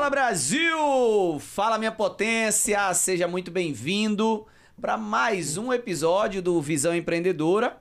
Fala Brasil! Fala minha potência! Seja muito bem-vindo para mais um episódio do Visão Empreendedora.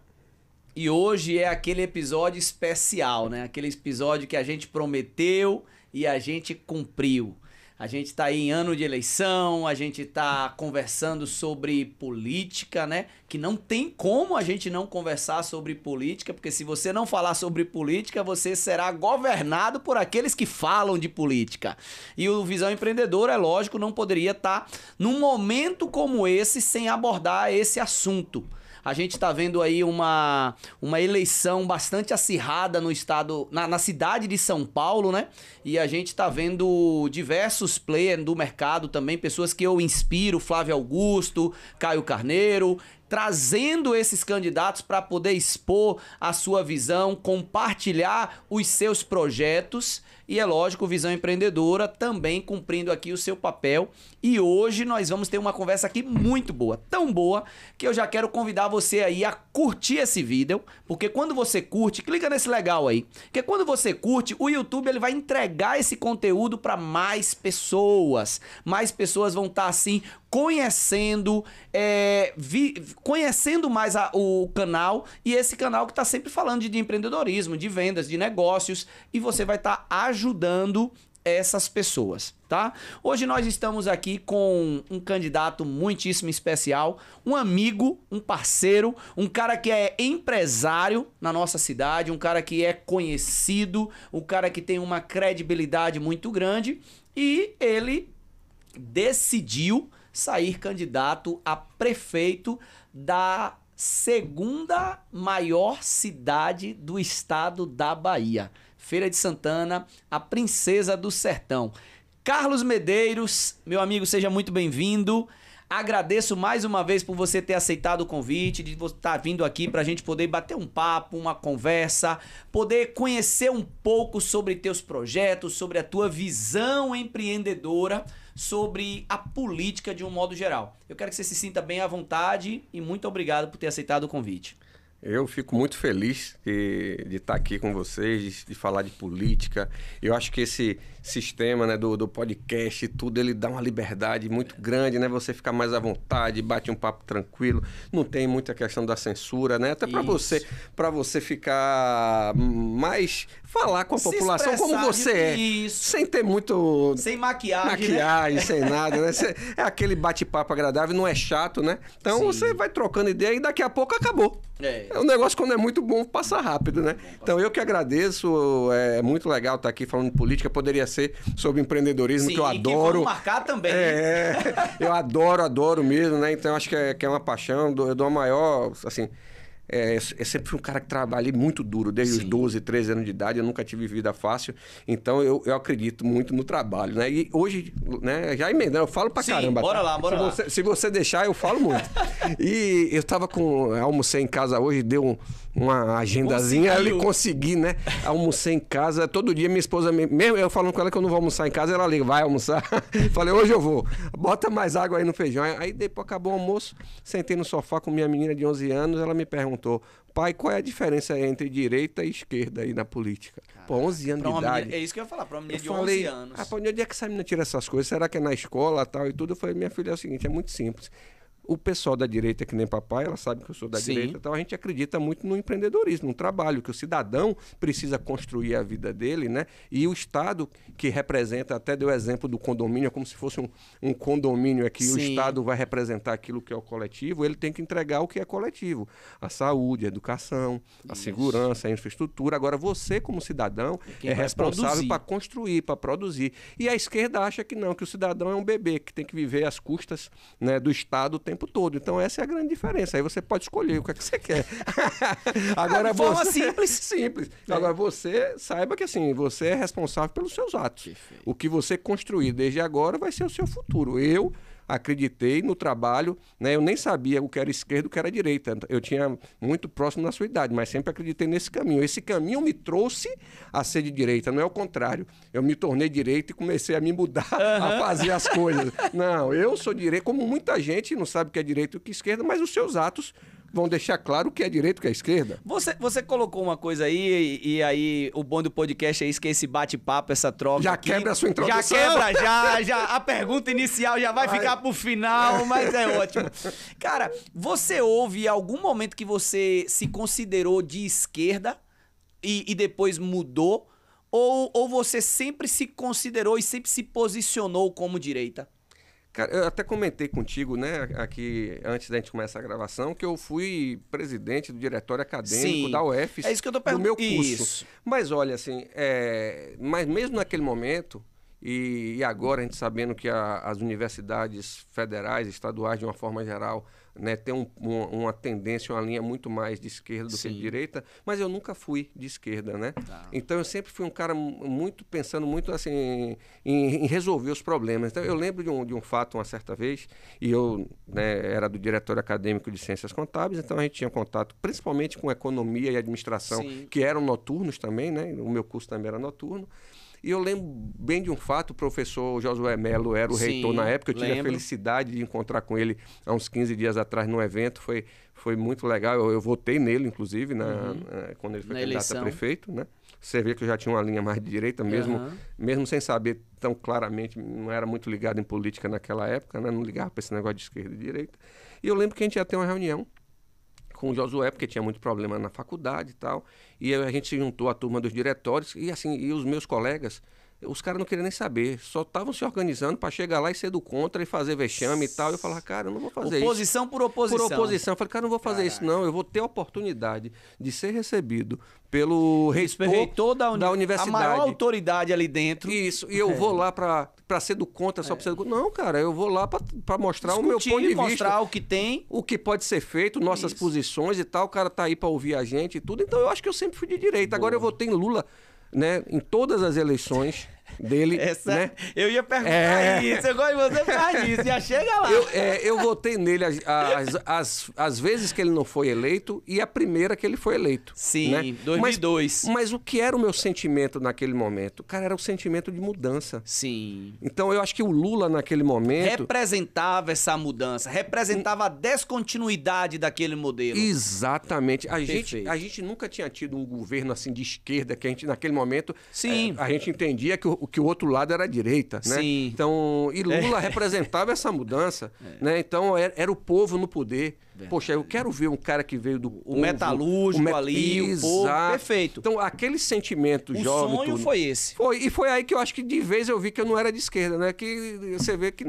E hoje é aquele episódio especial, né? Aquele episódio que a gente prometeu e a gente cumpriu. A gente está aí em ano de eleição, a gente está conversando sobre política, né? Que não tem como a gente não conversar sobre política, porque se você não falar sobre política, você será governado por aqueles que falam de política. E o Visão Empreendedora, é lógico, não poderia estar num momento como esse sem abordar esse assunto. A gente está vendo aí uma eleição bastante acirrada no estado, na cidade de São Paulo, né? E a gente está vendo diversos players do mercado também, pessoas que eu inspiro, Flávio Augusto, Caio Carneiro, trazendo esses candidatos para poder expor a sua visão, compartilhar os seus projetos e, é lógico, Visão Empreendedora também cumprindo aqui o seu papel. E hoje nós vamos ter uma conversa aqui muito boa, tão boa, que eu já quero convidar você aí a curtir esse vídeo, porque quando você curte, clica nesse legal aí, porque quando você curte, o YouTube ele vai entregar esse conteúdo para mais pessoas vão estar assim conhecendo, conhecendo mais o canal, e esse canal que está sempre falando de empreendedorismo, de vendas, de negócios, e você vai estar ajudando essas pessoas, tá? Hoje nós estamos aqui com um candidato muitíssimo especial, um amigo, um parceiro, um cara que é empresário na nossa cidade, um cara que é conhecido, um cara que tem uma credibilidade muito grande, e ele decidiu sair candidato a prefeito da segunda maior cidade do estado da Bahia, Feira de Santana, a princesa do sertão. Carlos Medeiros, meu amigo, seja muito bem-vindo. Agradeço mais uma vez por você ter aceitado o convite, de você estar vindo aqui para a gente poder bater um papo, uma conversa, poder conhecer um pouco sobre teus projetos, sobre a tua visão empreendedora, sobre a política de um modo geral. Eu quero que você se sinta bem à vontade e muito obrigado por ter aceitado o convite. Eu fico muito feliz de estar aqui com vocês, de falar de política. Eu acho que esse sistema, né, do podcast, tudo, ele dá uma liberdade muito grande, né? Você fica mais à vontade, bate um papo tranquilo, não tem muita questão da censura, né? Até para você ficar mais, falar com a população como você é. Isso. Sem ter muito... Sem maquiagem, né? Sem nada, né? É aquele bate-papo agradável, não é chato, né? Então você vai trocando ideia e daqui a pouco acabou. O negócio, quando é muito bom, passa rápido, né? Então eu que agradeço, é muito legal estar aqui falando de política, poderia ser sobre empreendedorismo, que eu adoro. Vamos marcar também. Eu adoro mesmo, né? Então acho que é uma paixão, eu dou a maior, assim... Eu sempre fui um cara que trabalhei muito duro, desde os 12, 13 anos de idade, eu nunca tive vida fácil, então eu acredito muito no trabalho, né? E hoje, né, já emendando, eu falo pra caramba. Bora lá. Se você deixar, eu falo muito. E eu tava almocei em casa hoje, deu uma agendazinha, ali consegui, né? Almocei em casa, todo dia minha esposa, mesmo eu falando com ela que eu não vou almoçar em casa, ela liga, vai almoçar? Falei, hoje eu vou, bota mais água aí no feijão. Aí depois acabou o almoço, sentei no sofá com minha menina de 11 anos, ela me perguntou, pai, qual é a diferença entre direita e esquerda aí na política? Caraca, pô, 11 anos de idade. Menina, é isso que eu ia falar, pra uma menina de 11 anos. Onde é que essa menina tira essas coisas? Será que é na escola tal e tudo? Eu falei, minha filha, é o seguinte, é muito simples. O pessoal da direita, que nem papai, ela sabe que eu sou da direita, então a gente acredita muito no empreendedorismo, no trabalho, que o cidadão precisa construir a vida dele, né? E o Estado, que representa, até deu exemplo do condomínio, é como se fosse um condomínio aqui, o Estado vai representar aquilo que é o coletivo, ele tem que entregar o que é coletivo, a saúde, a educação, a segurança, a infraestrutura. Agora você, como cidadão, é responsável para construir, para produzir. E a esquerda acha que não, que o cidadão é um bebê, que tem que viver às custas, né, do Estado o tempo todo. Então essa é a grande diferença. Aí você pode escolher o que é que você quer. Agora de forma simples. Simples. Agora você saiba que assim, você é responsável pelos seus atos. Perfeito. O que você construir desde agora vai ser o seu futuro. Eu acreditei no trabalho, né? Eu nem sabia o que era esquerda e o que era direita. Eu tinha muito próximo da sua idade, mas sempre acreditei nesse caminho. Esse caminho me trouxe a ser de direita, não é o contrário. Eu me tornei direita e comecei a me mudar, a fazer as coisas. Não, eu sou direita, como muita gente não sabe o que é direita e o que é esquerda, mas os seus atos vão deixar claro o que é direita e o que é esquerda. Você colocou uma coisa aí, e aí o bom do podcast é isso, que esse bate-papo, essa troca Já aqui, quebra a sua introdução. Já quebra, já. A pergunta inicial já vai ficar pro final, mas é ótimo. Cara, você houve algum momento que você se considerou de esquerda e depois mudou? Ou você sempre se considerou e sempre se posicionou como direita? Cara, eu até comentei contigo, né, aqui antes da gente começar a gravação, que eu fui presidente do diretório acadêmico da UFS, é isso que eu tô perguntando. do meu curso. Isso. Mas olha, assim, mas mesmo naquele momento, e agora a gente sabendo que as universidades federais, estaduais, de uma forma geral, né, tem uma tendência, uma linha muito mais de esquerda do que de direita, mas eu nunca fui de esquerda, né? Tá. Então eu sempre fui um cara pensando muito assim em resolver os problemas. Então eu lembro de um fato uma certa vez, e eu, né, era do Diretório Acadêmico de Ciências Contábeis, então a gente tinha contato principalmente com economia e administração, que eram noturnos também, né? O meu curso também era noturno. E eu lembro bem de um fato, o professor Josué Melo era o reitor na época, eu tive a felicidade de encontrar com ele há uns 15 dias atrás num evento, foi muito legal, eu votei nele, inclusive, quando ele foi candidato a prefeito, né? Você vê que eu já tinha uma linha mais de direita, mesmo sem saber tão claramente, não era muito ligado em política naquela época, né? Não ligava para esse negócio de esquerda e direita. E eu lembro que a gente ia ter uma reunião com o Josué, porque tinha muito problema na faculdade e tal, e a gente se juntou à turma dos diretórios, e assim, e os meus colegas, os caras não queriam nem saber, só estavam se organizando para chegar lá e ser do contra e fazer vexame e tal. Eu falava, cara, eu não vou fazer isso. Oposição por oposição. Por oposição. Eu falei, cara, eu não vou fazer isso não, eu vou ter a oportunidade de ser recebido pelo reitor da universidade. A maior autoridade ali dentro. Isso, e eu vou lá para ser do contra, só para ser do contra. Não, cara, eu vou lá para mostrar o meu ponto de vista. Mostrar o que tem. O que pode ser feito, nossas posições e tal. O cara tá aí para ouvir a gente e tudo. Então eu acho que eu sempre fui de direita. Agora eu votei em Lula, né, em todas as eleições dele. Né? Eu ia perguntar isso, eu gosto de você falar disso, já chega lá. Eu votei nele as vezes que ele não foi eleito e a primeira que ele foi eleito. Sim, né? 2002. Mas o que era o meu sentimento naquele momento? Cara, era o sentimento de mudança. Sim. Então eu acho que o Lula naquele momento... representava essa mudança, representava a descontinuidade daquele modelo. Exatamente. A gente nunca tinha tido um governo assim de esquerda, que a gente naquele momento... a gente entendia que o outro lado era a direita, né? Sim. Então, e Lula representava essa mudança, né? Então, era o povo no poder. Verdade. Poxa, eu quero ver um cara que veio do povo, metalúrgico ali, o povo, perfeito. Então, aquele sentimento jovem... O sonho foi esse. E foi aí que eu acho que de vez eu vi que eu não era de esquerda, né? Que você vê que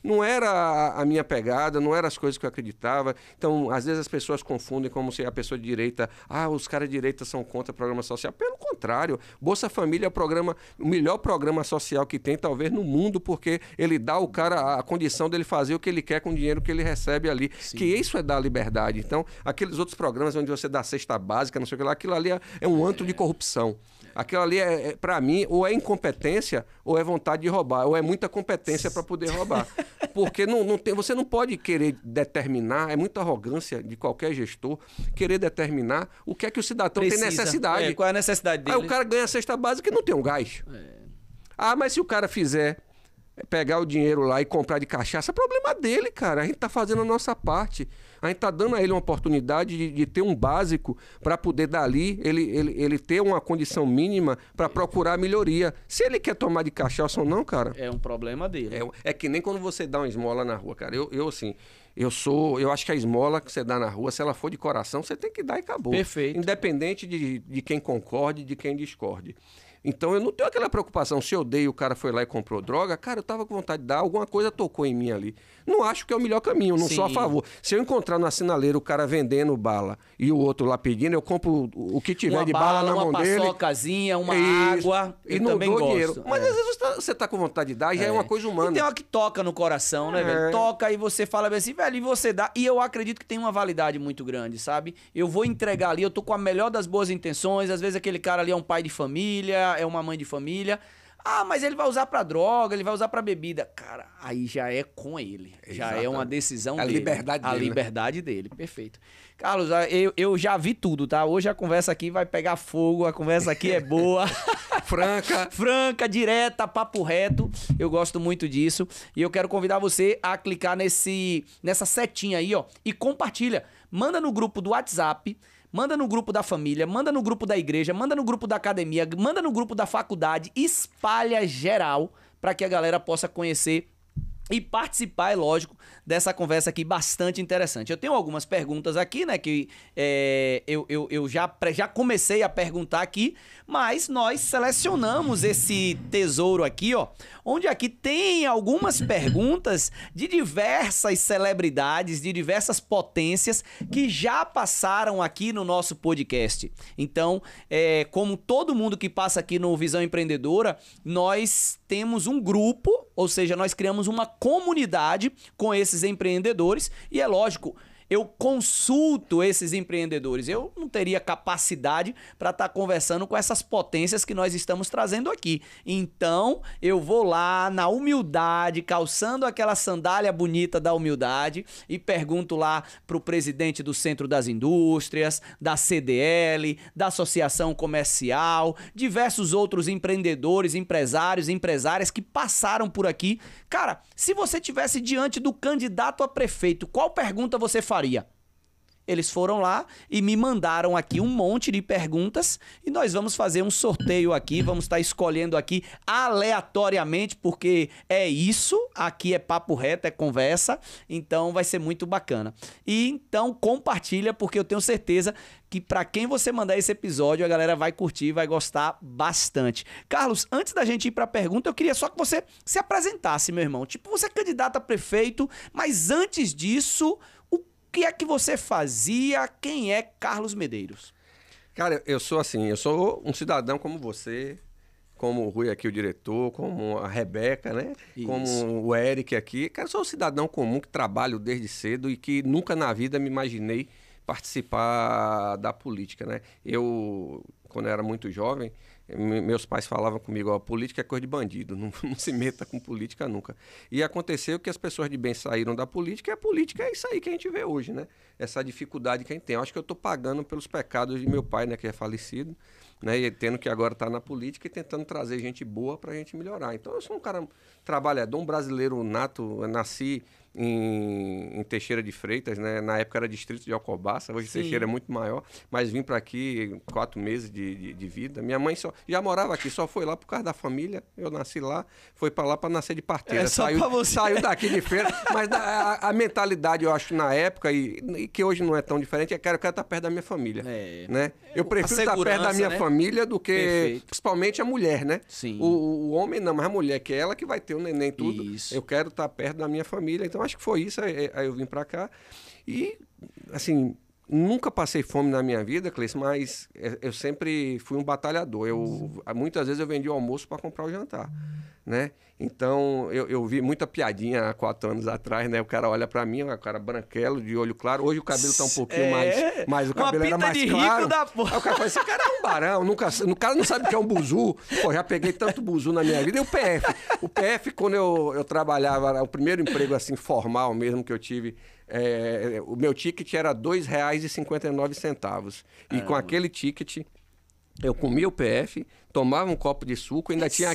não era a minha pegada, não eram as coisas que eu acreditava. Então, às vezes as pessoas confundem como se a pessoa de direita... os caras de direita são contra o programa social. Pelo contrário, Bolsa Família é o melhor programa social que tem, talvez, no mundo, porque ele dá ao cara a condição dele fazer o que ele quer com o dinheiro que ele recebe ali. Sim. Que isso é dar liberdade. Então, aqueles outros programas onde você dá cesta básica, não sei o que lá, aquilo ali é um antro de corrupção. Aquilo ali, para mim, ou é incompetência ou é vontade de roubar, ou é muita competência para poder roubar. Porque você não pode querer determinar, é muita arrogância de qualquer gestor, querer determinar o que é que o cidadão tem necessidade. Qual é a necessidade dele? Aí o cara ganha a cesta básica e não tem um gás. Mas se o cara fizer... pegar o dinheiro lá e comprar de cachaça, é problema dele, cara. A gente tá fazendo a nossa parte. A gente tá dando a ele uma oportunidade de ter um básico para poder dali ele ter uma condição mínima para procurar melhoria. Se ele quer tomar de cachaça ou não, cara... é um problema dele. É que nem quando você dá uma esmola na rua, cara. Eu acho que a esmola que você dá na rua, se ela for de coração, você tem que dar e acabou. Perfeito. Independente de quem concorde e de quem discorde. Então eu não tenho aquela preocupação, se eu dei e o cara foi lá e comprou droga, cara, eu tava com vontade de dar, alguma coisa tocou em mim ali. Não acho que é o melhor caminho, não sou a favor. Se eu encontrar na sinaleira o cara vendendo bala e o outro lá pedindo, eu compro o que tiver de bala na mão dele. Uma paçocazinha, uma água, e não dou dinheiro. Mas às vezes você tá com vontade de dar, já é uma coisa humana. E tem uma que toca no coração, né, velho? Toca e você fala assim, velho, e você dá. E eu acredito que tem uma validade muito grande, sabe? Eu vou entregar ali, eu tô com a melhor das boas intenções, às vezes aquele cara ali é um pai de família, é uma mãe de família. Ah, mas ele vai usar pra droga, ele vai usar pra bebida. Cara, aí já é com ele. Já Exatamente. é uma decisão A dele. liberdade A dele, né? liberdade dele, perfeito. Carlos, eu já vi tudo, tá? Hoje a conversa aqui vai pegar fogo, a conversa aqui é boa. Franca, direta, papo reto. Eu gosto muito disso. E eu quero convidar você a clicar nessa setinha aí, ó, e compartilha. Manda no grupo do WhatsApp, manda no grupo da família, manda no grupo da igreja, manda no grupo da academia, manda no grupo da faculdade, espalha geral para que a galera possa conhecer e participar, é lógico, dessa conversa aqui bastante interessante. Eu tenho algumas perguntas aqui, né, que eu já comecei a perguntar aqui, mas nós selecionamos esse tesouro aqui, ó, onde aqui tem algumas perguntas de diversas celebridades, de diversas potências que já passaram aqui no nosso podcast. Então, como todo mundo que passa aqui no Visão Empreendedora, nós temos um grupo, ou seja, nós criamos uma comunidade com esses empreendedores e é lógico, eu consulto esses empreendedores. Eu não teria capacidade para estar conversando com essas potências que nós estamos trazendo aqui. Então, eu vou lá na humildade, calçando aquela sandália bonita da humildade e pergunto lá para o presidente do Centro das Indústrias, da CDL, da Associação Comercial, diversos outros empreendedores, empresários, empresárias que passaram por aqui. Cara, se você tivesse diante do candidato a prefeito, qual pergunta você faria? Eles foram lá e me mandaram aqui um monte de perguntas e nós vamos fazer um sorteio aqui, vamos estar escolhendo aqui aleatoriamente, porque é isso, aqui é papo reto, é conversa, então vai ser muito bacana. E então compartilha, porque eu tenho certeza que para quem você mandar esse episódio, a galera vai curtir, vai gostar bastante. Carlos, antes da gente ir para a pergunta, eu queria só que você se apresentasse, meu irmão. Tipo, você é candidato a prefeito, mas antes disso, o que é que você fazia? Quem é Carlos Medeiros? Cara, eu sou um cidadão como você, como o Rui aqui, o diretor, como a Rebeca, né? Isso. Como o Eric aqui. Cara, eu sou um cidadão comum que trabalho desde cedo e que nunca na vida me imaginei participar da política, né? Eu, quando eu era muito jovem, meus pais falavam comigo, ó, política é coisa de bandido, não se meta com política nunca. E aconteceu que as pessoas de bem saíram da política, e a política é isso aí que a gente vê hoje, né? Essa dificuldade que a gente tem. Eu acho que eu estou pagando pelos pecados de meu pai, né, que é falecido, né, e tendo que agora estar na política e tentando trazer gente boa para a gente melhorar. Então eu sou um cara trabalhador, um brasileiro nato, eu nasci em Teixeira de Freitas, né? Na época era distrito de Alcobaça, hoje Teixeira é muito maior, mas vim para aqui 4 meses de vida. Minha mãe já morava aqui, só foi lá por causa da família, eu nasci lá, foi para lá para nascer de parteira. Saiu daqui de feira, mas a mentalidade, eu acho, na época, e que hoje não é tão diferente, eu quero estar perto da minha família. Né? Eu prefiro estar perto da minha família do que, perfeito, principalmente a mulher, né? Sim. O homem não, mas a mulher, que é ela que vai ter o neném e tudo. Isso. Eu quero estar perto da minha família, então acho que foi isso, aí eu vim pra cá. E, assim, nunca passei fome na minha vida, Cleiton, mas eu sempre fui um batalhador. Muitas vezes eu vendi o almoço para comprar o jantar, né? Então, eu vi muita piadinha há 4 anos atrás, né? O cara olha pra mim, o cara branquelo, de olho claro. Hoje o cabelo tá um pouquinho mais o cabelo era mais claro. Aí o cara fala, esse cara é um barão, o cara não sabe o que é um buzu. Pô, já peguei tanto buzu na minha vida. E o PF? O PF, quando eu trabalhava, o primeiro emprego assim formal mesmo que eu tive, o meu ticket era R$ 2,59. E com aquele ticket, eu comia o PF, tomava um copo de suco, ainda tinha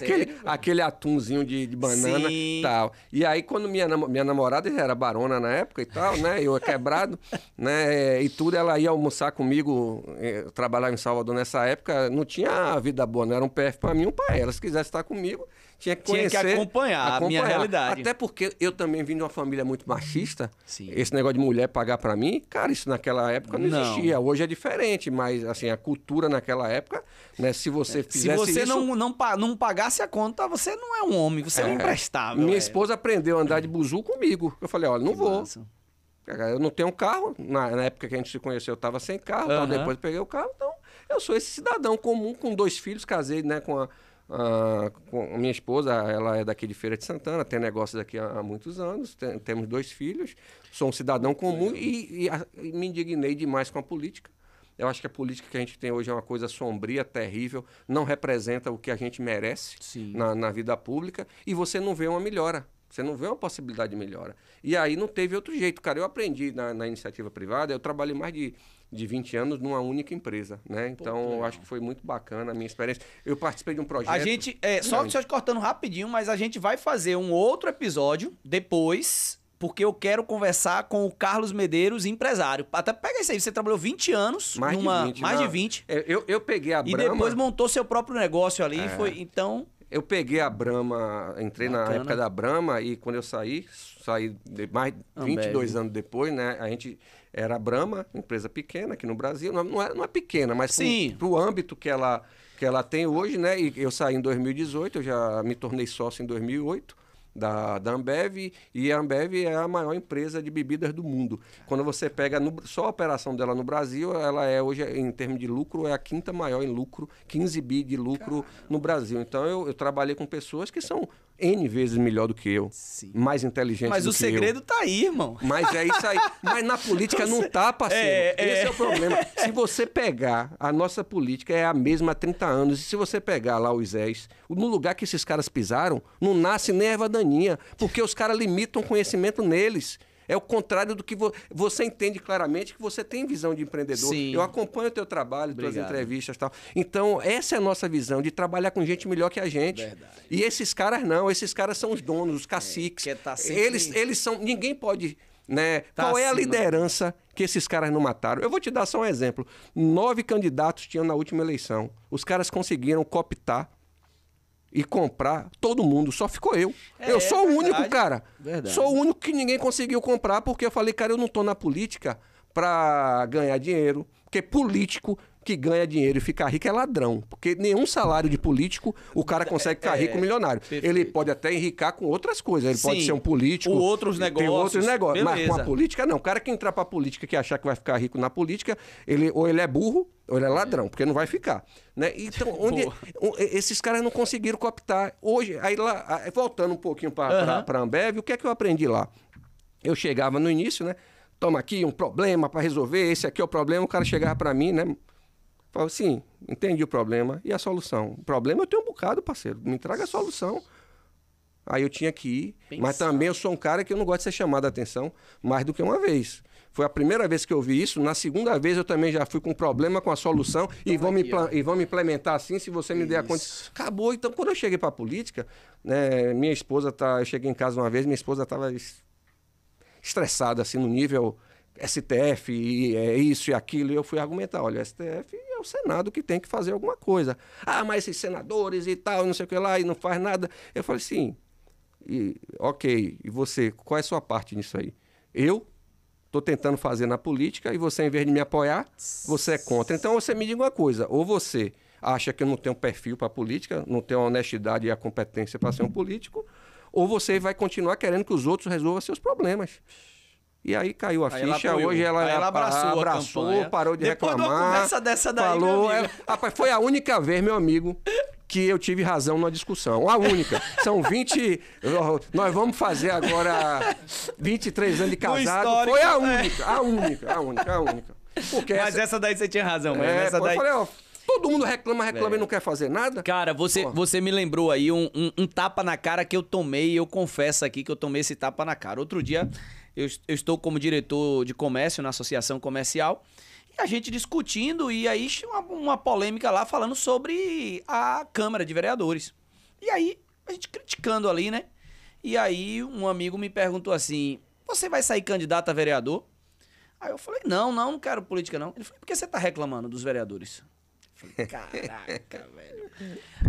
aquele atumzinho de banana e tal. E aí, quando minha namorada era barona na época e tal, né? Eu quebrado, né? E tudo, ela ia almoçar comigo, eu trabalhava em Salvador nessa época, não tinha vida boa, não era um PF pra mim, um pra ela. Se quisesse estar comigo, tinha que conhecer. Tinha que acompanhar a minha realidade. Até porque eu também vim de uma família muito machista. Sim. Esse negócio de mulher pagar pra mim, cara, isso naquela época não existia. Hoje é diferente, mas assim, a cultura naquela época, né? Se você fizesse se você isso, não pagasse a conta, você não é um homem, você é um imprestável. Minha esposa aprendeu a andar de buzu comigo. Eu falei, olha, não vou. Massa. Eu não tenho carro. Na época que a gente se conheceu, eu estava sem carro. Tal, depois peguei o carro. Então, eu sou esse cidadão comum com 2 filhos. Casei, né, com a minha esposa. Ela é daqui de Feira de Santana. Tem negócios aqui há muitos anos. Temos 2 filhos. Sou um cidadão comum e me indignei demais com a política. Eu acho que a política que a gente tem hoje é uma coisa sombria, terrível, não representa o que a gente merece na vida pública, e você não vê uma melhora. Você não vê uma possibilidade de melhora. E aí não teve outro jeito, cara. Eu aprendi na iniciativa privada, eu trabalhei mais de 20 anos numa única empresa, né? Então, eu acho que foi muito bacana a minha experiência. Eu participei de um projeto... A gente, só te cortando rapidinho, mas a gente vai fazer um outro episódio depois, porque eu quero conversar com o Carlos Medeiros, empresário. Até pega isso aí, você trabalhou 20 anos, mais de 20. Eu peguei a Brahma... E depois montou seu próprio negócio ali, então... Eu peguei a Brahma, entrei na época da Brahma, e quando eu saí mais de 22 anos depois, né? A gente era a Brahma, empresa pequena aqui no Brasil, não é pequena, mas para o âmbito que ela tem hoje, né? E eu saí em 2018, eu já me tornei sócio em 2008. Da Ambev, e a Ambev é a maior empresa de bebidas do mundo. Quando você pega só a operação dela no Brasil, ela é hoje, em termos de lucro, é a quinta maior em lucro, 15 bi de lucro no Brasil. Então eu trabalhei com pessoas que são N vezes melhor do que eu, mais inteligentes do que eu. Mas o segredo tá aí, irmão. Mas é isso aí. Mas na política não tá, parceiro. Esse é o problema. Se você pegar, a nossa política é a mesma há 30 anos. E se você pegar lá os Zés, no lugar que esses caras pisaram, não nasce nem erva daninha, porque os caras limitam conhecimento neles. É o contrário do que você entende claramente, que você tem visão de empreendedor. Sim. Eu acompanho o teu trabalho, tuas entrevistas e tal. Então, essa é a nossa visão, de trabalhar com gente melhor que a gente. Verdade. E esses caras não, esses caras são os donos, os caciques. Tá sempre... Eles são... Ninguém pode... Né? Qual é a liderança que esses caras não mataram? Eu vou te dar só um exemplo. 9 candidatos tinham na última eleição. Os caras conseguiram cooptar e comprar todo mundo, só ficou eu. Eu sou o único, cara. Verdade. Sou o único que ninguém conseguiu comprar, porque eu falei, cara, eu não tô na política pra ganhar dinheiro, porque político que ganha dinheiro e fica rico é ladrão, porque nenhum salário de político o cara consegue ficar rico milionário. Perfeito. Ele pode até enricar com outras coisas, ele pode ser um político, outros negócios, mas com a política não. O cara que entrar pra política que achar que vai ficar rico na política, ou ele é burro, ou ele é ladrão, porque não vai ficar, né? Então, esses caras não conseguiram cooptar. Hoje, aí lá, voltando um pouquinho para a Ambev, o que é que eu aprendi lá? Eu chegava no início, né? Toma aqui um problema para resolver, esse aqui é o problema, o cara chegava para mim, né? Falava assim, entendi o problema, e a solução? O problema eu tenho um bocado, parceiro, me traga a solução. Aí eu tinha que ir, mas também eu sou um cara que eu não gosto de ser chamado a atenção mais do que uma vez. Foi a primeira vez que eu vi isso, na segunda vez eu também já fui com problema com a solução, e vão me implementar assim, se você me der a conta. Acabou. Então, quando eu cheguei para a política, né, minha esposa eu cheguei em casa uma vez, minha esposa estava estressada, assim, no nível STF, e é isso e aquilo, e eu fui argumentar, olha, STF é o Senado que tem que fazer alguma coisa. Ah, mas esses senadores e tal, não sei o que lá, e não faz nada. Eu falei assim, ok, e você, qual é a sua parte nisso aí? Eu estou tentando fazer na política, e você, em vez de me apoiar, você é contra. Então, você me diga uma coisa, ou você acha que eu não tenho perfil para política, não tenho a honestidade e a competência para ser um político, ou você vai continuar querendo que os outros resolvam seus problemas. E aí caiu a ficha, hoje ela abraçou, parou de reclamar. Depois de uma conversa dessa daí, falou, rapaz, foi a única vez, meu amigo, que eu tive razão na discussão. A única. São 20... Nós vamos fazer agora 23 anos de casado. Foi a única. Mas essa daí você tinha razão, mesmo. Essa daí... Eu falei, todo mundo reclama e não quer fazer nada. Cara, você me lembrou aí um tapa na cara que eu tomei, e eu confesso aqui que eu tomei esse tapa na cara. Outro dia, eu estou como diretor de comércio na associação comercial, e a gente discutindo, e aí uma polêmica lá falando sobre a Câmara de Vereadores. E aí, a gente criticando ali, né? E aí, um amigo me perguntou assim, você vai sair candidato a vereador? Aí eu falei, não quero política não. Ele falou, por que você tá reclamando dos vereadores? Eu falei, caraca, velho.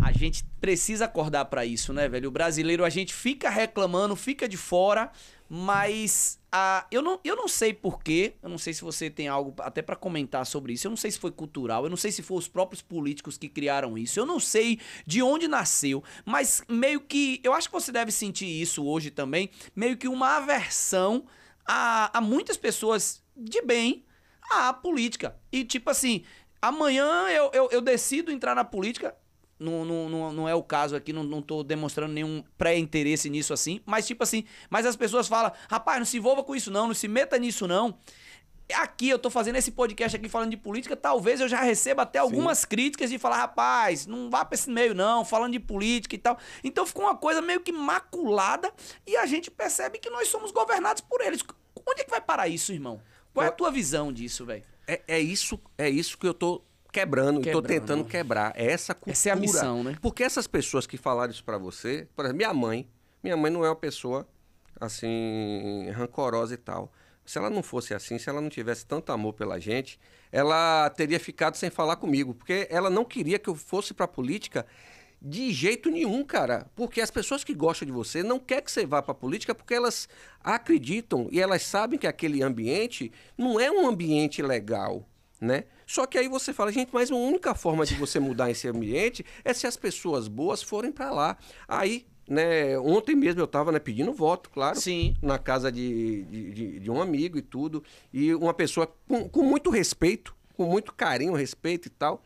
A gente precisa acordar pra isso, né, velho? O brasileiro, a gente fica reclamando, fica de fora, mas eu não sei porquê, eu não sei se você tem algo até pra comentar sobre isso, eu não sei se foi cultural, eu não sei se foram os próprios políticos que criaram isso, eu não sei de onde nasceu, mas meio que, eu acho que você deve sentir isso hoje também, meio que uma aversão a muitas pessoas de bem à política. E tipo assim, amanhã eu decido entrar na política, não é o caso aqui, não tô demonstrando nenhum pré-interesse nisso assim, mas tipo assim, mas as pessoas falam, rapaz, não se envolva com isso não se meta nisso não. aqui eu tô fazendo esse podcast aqui falando de política, talvez eu já receba até algumas críticas de falar, rapaz, não vá pra esse meio não, falando de política e tal. Então ficou uma coisa meio que maculada e a gente percebe que nós somos governados por eles. Onde é que vai parar isso, irmão? Qual é a tua visão disso, velho? É isso que eu tô quebrando, tô tentando quebrar. É essa cultura. Essa é a missão, né? Porque essas pessoas que falaram isso pra você, por exemplo, minha mãe não é uma pessoa assim, rancorosa e tal. Se ela não fosse assim, se ela não tivesse tanto amor pela gente, ela teria ficado sem falar comigo, porque ela não queria que eu fosse pra política de jeito nenhum, cara. Porque as pessoas que gostam de você não querem que você vá pra política porque elas acreditam e elas sabem que aquele ambiente não é um ambiente legal, né? Só que aí você fala, gente, mas a única forma de você mudar esse ambiente é se as pessoas boas forem pra lá. Aí, né, ontem mesmo eu estava, né, pedindo voto, claro. Sim. Na casa de um amigo e tudo. E uma pessoa com muito respeito, com muito carinho, respeito e tal.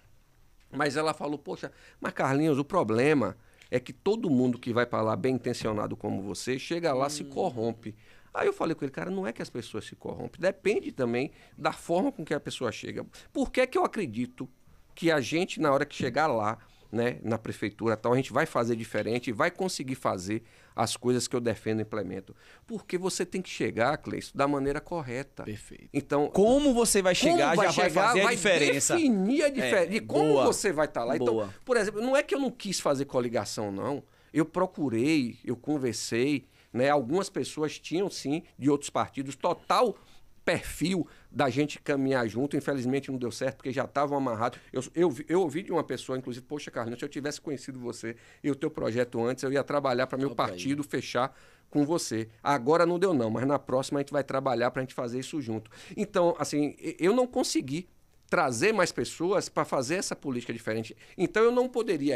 Mas ela falou, poxa, mas Carlinhos, o problema é que todo mundo que vai para lá bem intencionado como você, chega lá se corrompe. Aí eu falei com ele, cara, não é que as pessoas se corrompem, depende também da forma com que a pessoa chega. Por que que eu acredito que a gente, na hora que chegar lá, né, na prefeitura, tal, a gente vai fazer diferente e vai conseguir fazer as coisas que eu defendo e implemento? Porque você tem que chegar, Cleiton, da maneira correta. Perfeito. Então, como você vai chegar vai fazer a diferença. Vai definir a diferença de como você vai estar lá. Boa. Então, por exemplo, não é que eu não quis fazer coligação, não. Eu procurei, eu conversei, né? Algumas pessoas tinham, sim, de outros partidos, total perfil da gente caminhar junto. Infelizmente não deu certo, porque já estavam amarrados. Eu ouvi de uma pessoa, inclusive, poxa, Carlinhos, se eu tivesse conhecido você e o teu projeto antes, eu ia trabalhar para meu partido fechar com você. Agora não deu não, mas na próxima a gente vai trabalhar para a gente fazer isso junto. Então, assim, eu não consegui trazer mais pessoas para fazer essa política diferente. Então eu não poderia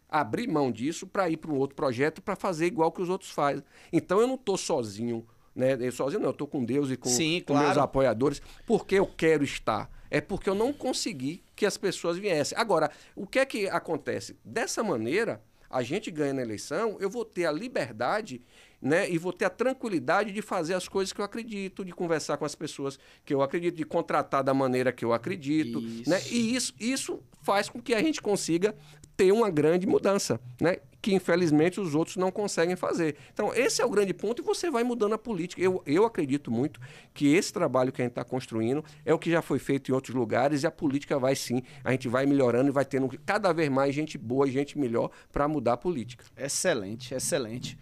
abrir mão disso para ir para um outro projeto para fazer igual que os outros fazem. Então eu não estou sozinho, né? Eu sozinho não, eu estou com Deus e com meus apoiadores, porque eu quero estar. É porque eu não consegui que as pessoas viessem. Agora, o que é que acontece? Dessa maneira, a gente ganha na eleição, eu vou ter a liberdade, né, e vou ter a tranquilidade de fazer as coisas que eu acredito, de conversar com as pessoas que eu acredito, de contratar da maneira que eu acredito. Isso. Né? E isso faz com que a gente consiga ter uma grande mudança, né? Que infelizmente os outros não conseguem fazer. Então esse é o grande ponto e você vai mudando a política. Eu acredito muito que esse trabalho que a gente está construindo é o que já foi feito em outros lugares e a política vai sim, a gente vai melhorando e vai tendo cada vez mais gente boa e gente melhor para mudar a política. Excelente, excelente.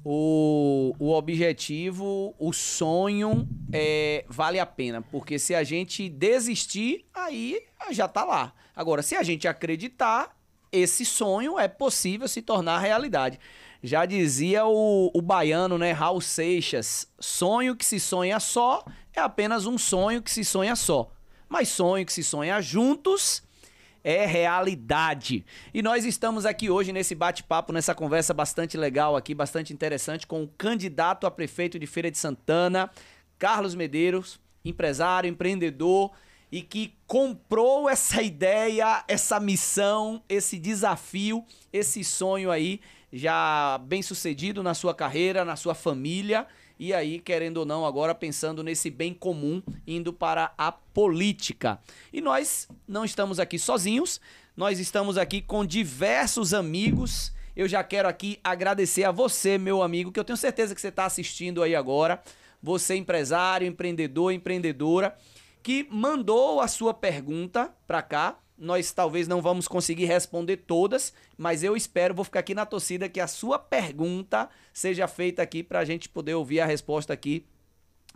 O objetivo, o sonho vale a pena, porque se a gente desistir, aí já tá lá. Agora, se a gente acreditar, esse sonho é possível se tornar realidade. Já dizia o baiano, né, Raul Seixas, sonho que se sonha só é apenas um sonho que se sonha só. Mas sonho que se sonha juntos é realidade. E nós estamos aqui hoje nesse bate-papo, nessa conversa bastante legal aqui, bastante interessante, com o candidato a prefeito de Feira de Santana, Carlos Medeiros, empresário, empreendedor, e que comprou essa ideia, essa missão, esse desafio, esse sonho aí, já bem sucedido na sua carreira, na sua família, e aí, querendo ou não, agora pensando nesse bem comum, indo para a política. E nós não estamos aqui sozinhos, nós estamos aqui com diversos amigos. Eu já quero aqui agradecer a você, meu amigo, que eu tenho certeza que você está assistindo aí agora, você empresário, empreendedor, empreendedora, que mandou a sua pergunta para cá. Nós talvez não vamos conseguir responder todas, mas eu espero, vou ficar aqui na torcida, que a sua pergunta seja feita aqui para a gente poder ouvir a resposta aqui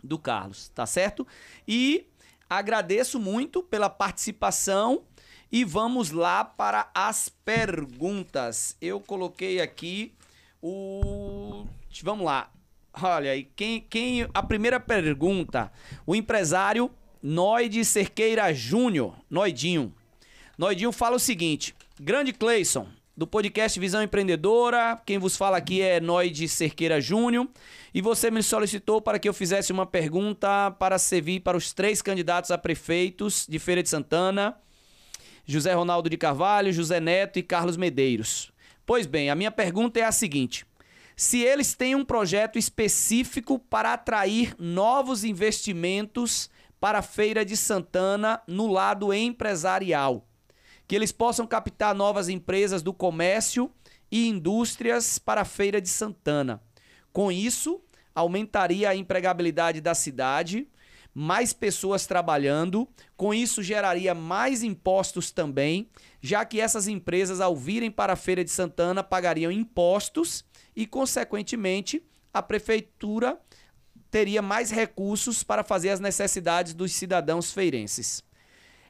do Carlos, tá certo? E agradeço muito pela participação e vamos lá para as perguntas. Eu coloquei aqui Vamos lá. Olha aí, a primeira pergunta, o empresário Noide Cerqueira Júnior, Noidinho fala o seguinte: grande Cleison, do podcast Visão Empreendedora, quem vos fala aqui é Noide Cerqueira Júnior, e você me solicitou para que eu fizesse uma pergunta para servir para os 3 candidatos a prefeitos de Feira de Santana, José Ronaldo de Carvalho, José Neto e Carlos Medeiros. Pois bem, a minha pergunta é a seguinte: se eles têm um projeto específico para atrair novos investimentos para a Feira de Santana no lado empresarial. Que eles possam captar novas empresas do comércio e indústrias para a Feira de Santana. Com isso, aumentaria a empregabilidade da cidade, mais pessoas trabalhando, com isso geraria mais impostos também, já que essas empresas, ao virem para a Feira de Santana, pagariam impostos e, consequentemente, a prefeitura teria mais recursos para fazer as necessidades dos cidadãos feirenses.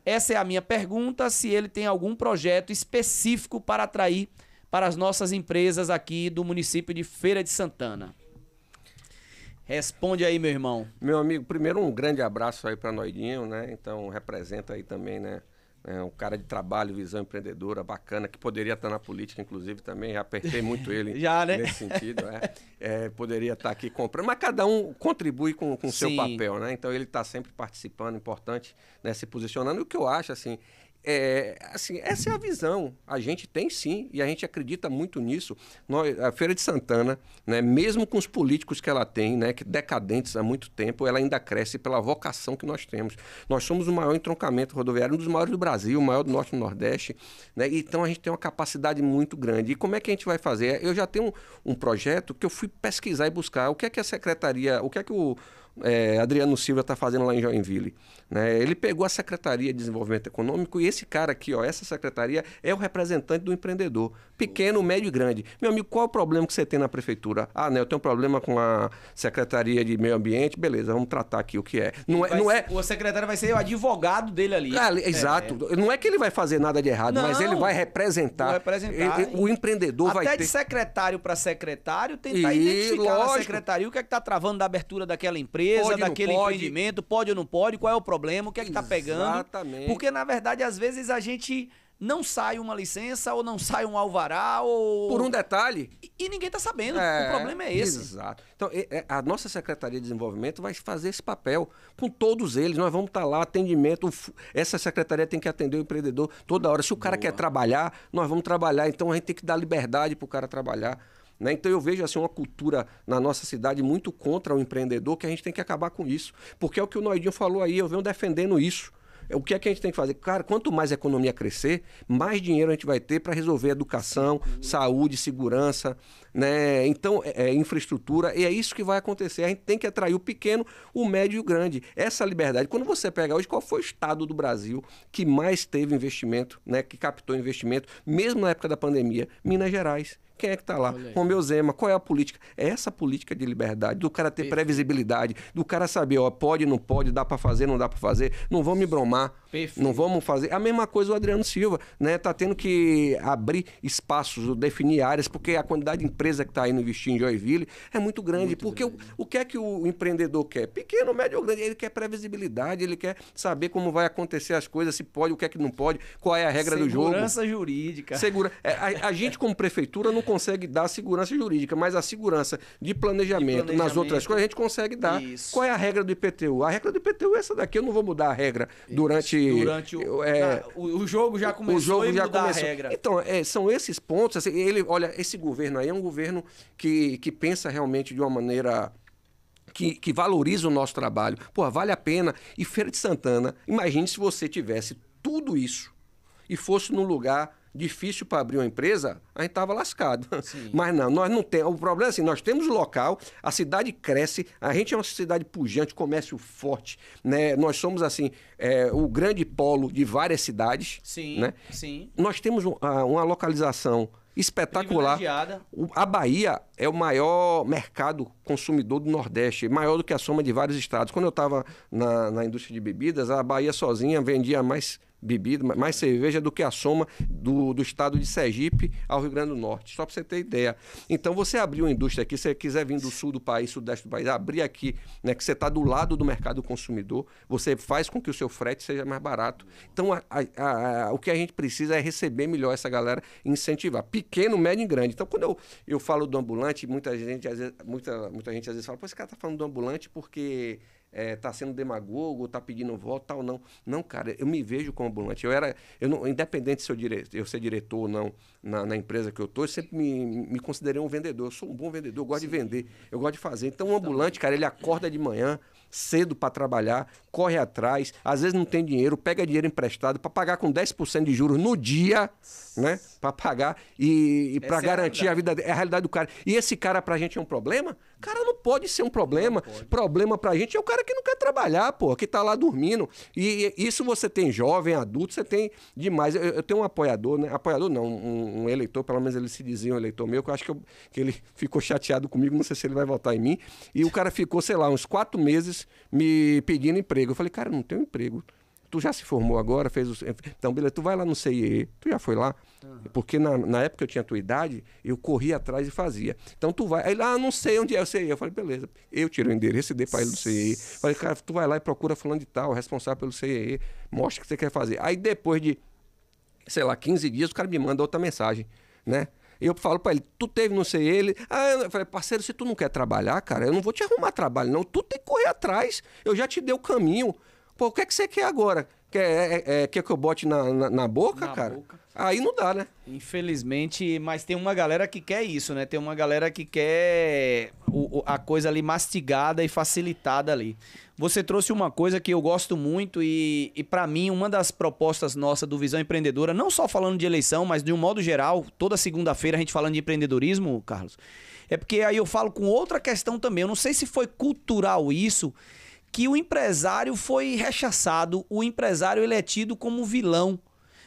Essa é a minha pergunta, se ele tem algum projeto específico para atrair para as nossas empresas aqui do município de Feira de Santana. Responde aí, meu irmão. Meu amigo, primeiro um grande abraço aí para Noidinho, né? Então representa aí também, né? Um cara de trabalho, visão empreendedora, bacana, que poderia estar na política, inclusive, também. Já apertei muito ele já, né? nesse sentido. Poderia estar aqui comprando, mas cada um contribui com o seu papel, né? Então ele está sempre participando, importante, né? Se posicionando. E o que eu acho, assim, essa é a visão. A gente tem sim, e a gente acredita muito nisso. A Feira de Santana, né, mesmo com os políticos que ela tem, né, que decadentes há muito tempo, ela ainda cresce pela vocação que nós temos. Nós somos o maior entroncamento rodoviário, um dos maiores do Brasil, o maior do Norte e Nordeste, né, então a gente tem uma capacidade muito grande. E como é que a gente vai fazer? Eu já tenho um projeto que eu fui pesquisar e buscar. O que é que a secretaria, o que é que o Adriano Silva está fazendo lá em Joinville, né? Ele pegou a Secretaria de Desenvolvimento Econômico e esse cara aqui, ó, essa secretaria é o representante do empreendedor, pequeno, médio e grande. Meu amigo, qual é o problema que você tem na prefeitura? Ah, né, eu tenho um problema com a Secretaria de Meio Ambiente, beleza, vamos tratar aqui o que é. O secretário vai ser o advogado dele ali. Exato. Não é que ele vai fazer nada de errado, mas ele vai representar. O empreendedor vai ter... Até de secretário para secretário, tentar identificar na secretaria o que é que está travando da abertura daquela empresa, daquele empreendimento, pode ou não pode, qual é o problema, o que é que tá pegando. Exatamente. Porque, na verdade, às vezes a gente não sai uma licença ou não sai um alvará ou... Por um detalhe. E ninguém tá sabendo. O problema é esse. Exato. Então, a nossa Secretaria de Desenvolvimento vai fazer esse papel com todos eles. Nós vamos estar lá, atendimento. Essa secretaria tem que atender o empreendedor toda hora. Se o cara quer trabalhar, nós vamos trabalhar. Então, a gente tem que dar liberdade para o cara trabalhar. Né? Então eu vejo assim, uma cultura na nossa cidade muito contra o empreendedor, que a gente tem que acabar com isso. Porque é o que o Noidinho falou aí, eu venho defendendo isso. O que é que a gente tem que fazer? Cara, quanto mais a economia crescer, mais dinheiro a gente vai ter para resolver educação, saúde, segurança, né? Então, infraestrutura, e é isso que vai acontecer. A gente tem que atrair o pequeno, o médio e o grande. Essa liberdade. Quando você pega hoje, qual foi o estado do Brasil que mais teve investimento, né? Que captou investimento, mesmo na época da pandemia? Minas Gerais. Quem é que está lá? Romeu Zema. Qual é a política? É essa política de liberdade, do cara ter previsibilidade, do cara saber, ó, pode, não pode, dá para fazer, não dá para fazer, não vamos me bromar, não vamos fazer. A mesma coisa o Adriano Silva, né? Tá tendo que abrir espaços, definir áreas, porque a quantidade de empresa que está aí no investir em Joinville é muito grande. O que é que o empreendedor quer? Pequeno, médio ou grande, ele quer previsibilidade, ele quer saber como vai acontecer as coisas, se pode, o que é que não pode, qual é a regra do jogo. Segurança jurídica. A gente, como prefeitura, não consegue dar segurança jurídica, mas a segurança de planejamento nas outras coisas a gente consegue dar. Isso. Qual é a regra do IPTU? A regra do IPTU é essa daqui, eu não vou mudar a regra durante o jogo já começou a mudar a regra. Então, são esses pontos, assim, olha, esse governo aí é um governo que pensa realmente de uma maneira... Que valoriza o nosso trabalho. Pô, vale a pena. E Feira de Santana, imagine se você tivesse tudo isso e fosse num lugar difícil para abrir uma empresa, a gente estava lascado. Sim. Mas não, nós não temos. O problema é assim, nós temos local, a cidade cresce, a gente é uma cidade pujante, comércio forte, né? Nós somos, assim, o grande polo de várias cidades. Sim, né? sim. Nós temos uma localização espetacular. A Bahia é o maior mercado consumidor do Nordeste, maior do que a soma de vários estados. Quando eu estava na indústria de bebidas, a Bahia sozinha vendia mais bebida, mais cerveja do que a soma do estado de Sergipe ao Rio Grande do Norte, só para você ter ideia. Então, você abrir uma indústria aqui, se você quiser vir do sul do país, sudeste do país, abrir aqui, né, que você está do lado do mercado consumidor, você faz com que o seu frete seja mais barato. Então, o que a gente precisa é receber melhor essa galera e incentivar. Pequeno, médio e grande. Então, quando eu falo do ambulante, muita gente às vezes fala, pô, esse cara está falando do ambulante porque... tá sendo demagogo, tá pedindo voto, tal, não. Não, cara, eu me vejo como ambulante. Independente se eu ser diretor ou não na empresa que eu tô, eu sempre me considerei um vendedor. Eu sou um bom vendedor, eu gosto de vender, eu gosto de fazer. Então, o ambulante, cara, ele acorda de manhã, cedo para trabalhar, corre atrás, às vezes não tem dinheiro, pega dinheiro emprestado para pagar com 10% de juros no dia, né? Para pagar e para garantir a vida dele. É a realidade do cara. E esse cara pra gente é um problema? Cara, não pode ser um problema. Problema pra gente é o cara que não quer trabalhar, pô, que tá lá dormindo. E isso você tem jovem, adulto, você tem demais. Eu tenho um apoiador, né? Apoiador não, um eleitor, pelo menos ele se dizia um eleitor meu, que eu acho que ele ficou chateado comigo, não sei se ele vai votar em mim. E o cara ficou, sei lá, uns 4 meses me pedindo emprego. Eu falei, cara, não tenho emprego. Tu já se formou agora, fez o... Então, beleza, tu vai lá no CIE, tu já foi lá? Porque na época que eu tinha a tua idade, eu corria atrás e fazia. Então tu vai, aí lá, não sei onde é o CIE. Eu falei, beleza, eu tirei o endereço e dei pra ele do CIE. Falei, cara, tu vai lá e procura fulano de tal, responsável pelo CIE, mostra o que você quer fazer. Aí depois de, sei lá, 15 dias, o cara me manda outra mensagem, né? Eu falo pra ele, tu teve no CIE, ele... eu falei, parceiro, se tu não quer trabalhar, cara, eu não vou te arrumar trabalho, não. Tu tem que correr atrás, eu já te dei o caminho. Pô, o que é que você quer agora? Quer que eu bote na boca, cara? Aí não dá, né? Infelizmente, mas tem uma galera que quer isso, né? Tem uma galera que quer a coisa ali mastigada e facilitada ali. Você trouxe uma coisa que eu gosto muito e para mim, uma das propostas nossas do Visão Empreendedora, não só falando de eleição, mas de um modo geral, toda segunda-feira a gente falando de empreendedorismo, Carlos, é porque aí eu falo com outra questão também. Eu não sei se foi cultural isso, que o empresário foi rechaçado, o empresário ele é tido como vilão.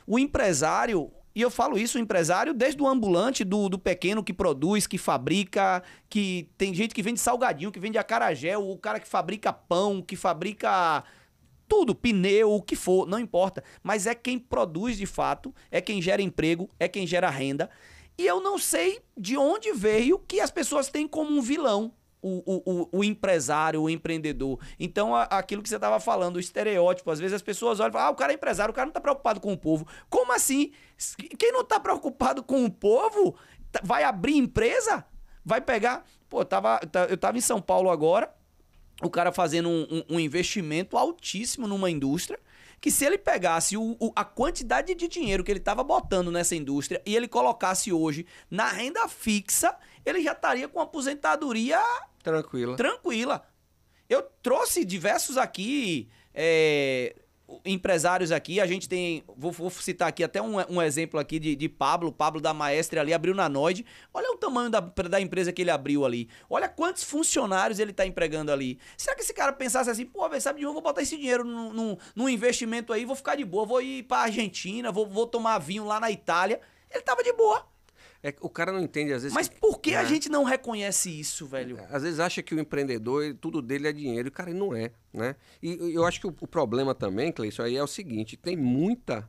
O empresário, e eu falo isso, o empresário desde o ambulante, do pequeno que produz, que fabrica, que tem gente que vende salgadinho, que vende acarajé, o cara que fabrica pão, que fabrica tudo, pneu, o que for, não importa. Mas é quem produz de fato, é quem gera emprego, é quem gera renda. E eu não sei de onde veio que as pessoas têm como um vilão o empresário, o empreendedor. Então, aquilo que você estava falando, o estereótipo, às vezes as pessoas olham e falam, o cara é empresário, o cara não está preocupado com o povo. Como assim? Quem não está preocupado com o povo vai abrir empresa? Vai pegar... Pô, eu tava em São Paulo agora, o cara fazendo um investimento altíssimo numa indústria, que se ele pegasse a quantidade de dinheiro que ele estava botando nessa indústria e ele colocasse hoje na renda fixa, ele já estaria com aposentadoria tranquila. Eu trouxe diversos aqui, empresários aqui, a gente tem, vou citar aqui até um exemplo aqui de Pablo da Maestre ali, abriu na Noide. Olha o tamanho da empresa que ele abriu ali. Olha quantos funcionários ele tá empregando ali. Será que esse cara pensasse assim, pô, velho, sabe de onde eu vou botar esse dinheiro num investimento aí, vou ficar de boa, vou ir pra Argentina, vou tomar vinho lá na Itália. Ele tava de boa. O cara não entende, às vezes... Mas por que a gente não reconhece isso, velho? Às vezes acha que o empreendedor, tudo dele é dinheiro, e cara, não é, né? E eu acho que o problema também, Cleison, aí é o seguinte, tem muita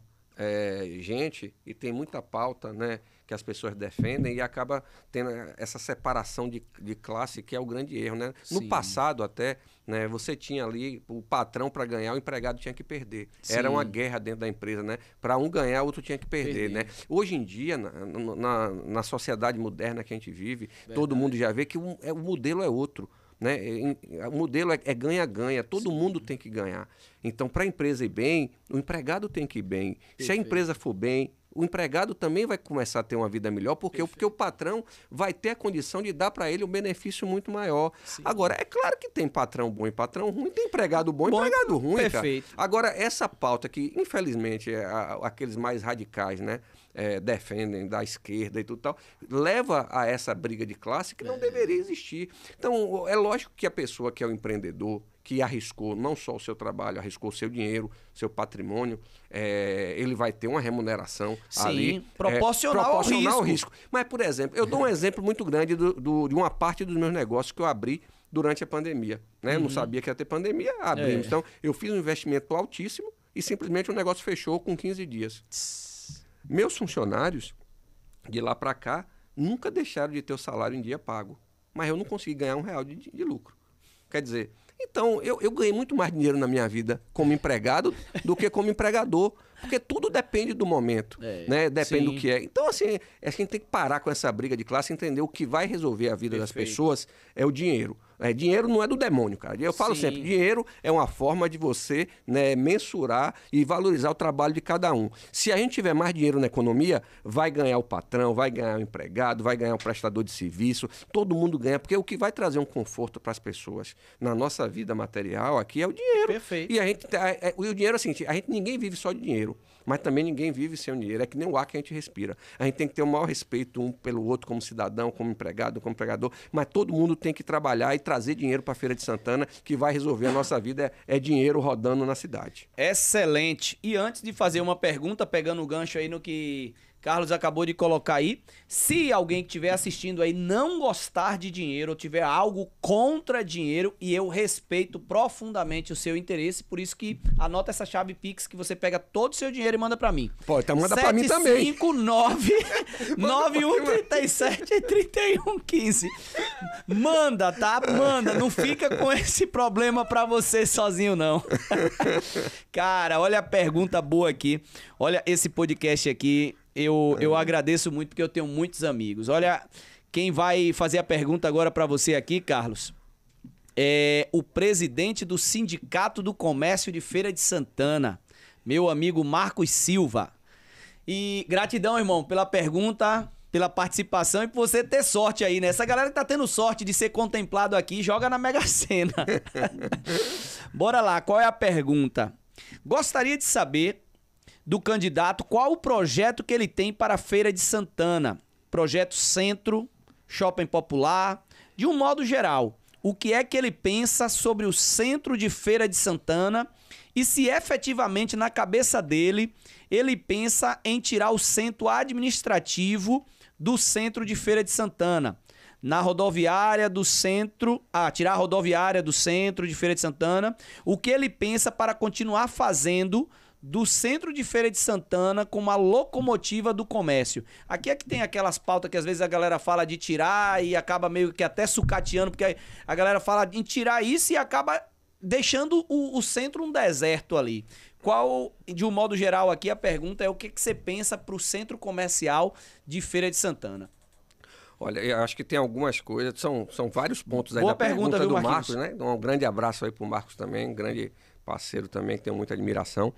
gente e tem muita pauta, né, que as pessoas defendem e acaba tendo essa separação de classe, que é o grande erro, né? Sim. No passado até, né, você tinha ali o patrão para ganhar, o empregado tinha que perder. Sim. Era uma guerra dentro da empresa, né? Para um ganhar, o outro tinha que perder, né? Hoje em dia, na sociedade moderna que a gente vive, todo mundo já vê que o modelo é outro. Né? O modelo é ganha-ganha, todo mundo tem que ganhar. Então, para a empresa ir bem, o empregado tem que ir bem. Perfeito. Se a empresa for bem, o empregado também vai começar a ter uma vida melhor, porque o patrão vai ter a condição de dar para ele um benefício muito maior. Sim. Agora, é claro que tem patrão bom e patrão ruim, tem empregado bom e empregado ruim. Perfeito. Cara. Agora, essa pauta que, infelizmente, aqueles mais radicais, né? Defendem da esquerda e tudo tal, leva a essa briga de classe que não deveria existir. Então, é lógico que a pessoa que é o empreendedor, que arriscou não só o seu trabalho, arriscou o seu dinheiro, seu patrimônio, ele vai ter uma remuneração. Sim, ali, proporcional ao risco. Mas, por exemplo, eu dou um exemplo muito grande de uma parte dos meus negócios que eu abri durante a pandemia. Né? Eu não sabia que ia ter pandemia, abrimos. Então, eu fiz um investimento altíssimo e simplesmente o negócio fechou com 15 dias. Meus funcionários, de lá para cá, nunca deixaram de ter o salário em dia pago. Mas eu não consegui ganhar R$1 de lucro. Quer dizer, então eu ganhei muito mais dinheiro na minha vida como empregado do que como empregador. Porque tudo depende do momento, né? Depende do que é. Então, assim, a gente tem que parar com essa briga de classe e entender o que vai resolver a vida das pessoas é o dinheiro. Dinheiro não é do demônio, cara. Eu falo Sim. sempre, dinheiro é uma forma de você, né, mensurar e valorizar o trabalho de cada um. Se a gente tiver mais dinheiro na economia, vai ganhar o patrão, vai ganhar o empregado, vai ganhar o prestador de serviço, todo mundo ganha, porque o que vai trazer um conforto para as pessoas na nossa vida material aqui é o dinheiro. Perfeito. E o dinheiro, assim, ninguém vive só de dinheiro, mas também ninguém vive sem o dinheiro. É que nem o ar que a gente respira. A gente tem que ter o maior respeito um pelo outro, como cidadão, como empregado, como empregador, mas todo mundo tem que trabalhar e trazer dinheiro para a Feira de Santana, que vai resolver a nossa vida, é dinheiro rodando na cidade. Excelente. E antes de fazer uma pergunta, pegando o gancho aí no que Carlos acabou de colocar aí, se alguém que estiver assistindo aí não gostar de dinheiro ou tiver algo contra dinheiro, e eu respeito profundamente o seu interesse, por isso que anota essa chave Pix que você pega todo o seu dinheiro e manda pra mim. Pô, então manda pra mim também. 759-9137-3115. Manda, tá? Manda. Não fica com esse problema pra você sozinho, não. Cara, olha a pergunta boa aqui. Olha esse podcast aqui. Eu agradeço muito porque eu tenho muitos amigos. Olha, quem vai fazer a pergunta agora pra você aqui, Carlos, é o presidente do Sindicato do Comércio de Feira de Santana, meu amigo Marcos Silva. E gratidão, irmão, pela pergunta, pela participação e por você ter sorte aí, né? Essa galera que tá tendo sorte de ser contemplado aqui, joga na Mega Sena. Bora lá, qual é a pergunta? Gostaria de saber do candidato qual o projeto que ele tem para a Feira de Santana. Projeto Centro, Shopping Popular, de um modo geral. O que é que ele pensa sobre o Centro de Feira de Santana e se efetivamente na cabeça dele ele pensa em tirar o centro administrativo do Centro de Feira de Santana. Na rodoviária do centro, tirar a rodoviária do Centro de Feira de Santana. O que ele pensa para continuar fazendo do Centro de Feira de Santana como a locomotiva do comércio. Aqui é que tem aquelas pautas que às vezes a galera fala de tirar e acaba meio que até sucateando, porque a galera fala em tirar isso e acaba deixando o centro um deserto ali. Qual, de um modo geral aqui, a pergunta é o que você pensa para o centro comercial de Feira de Santana? Olha, eu acho que tem algumas coisas, são vários pontos aí Boa da pergunta viu, do Marquinhos? Marcos, né? Um grande abraço aí pro Marcos também, um grande parceiro também, que tenho muita admiração.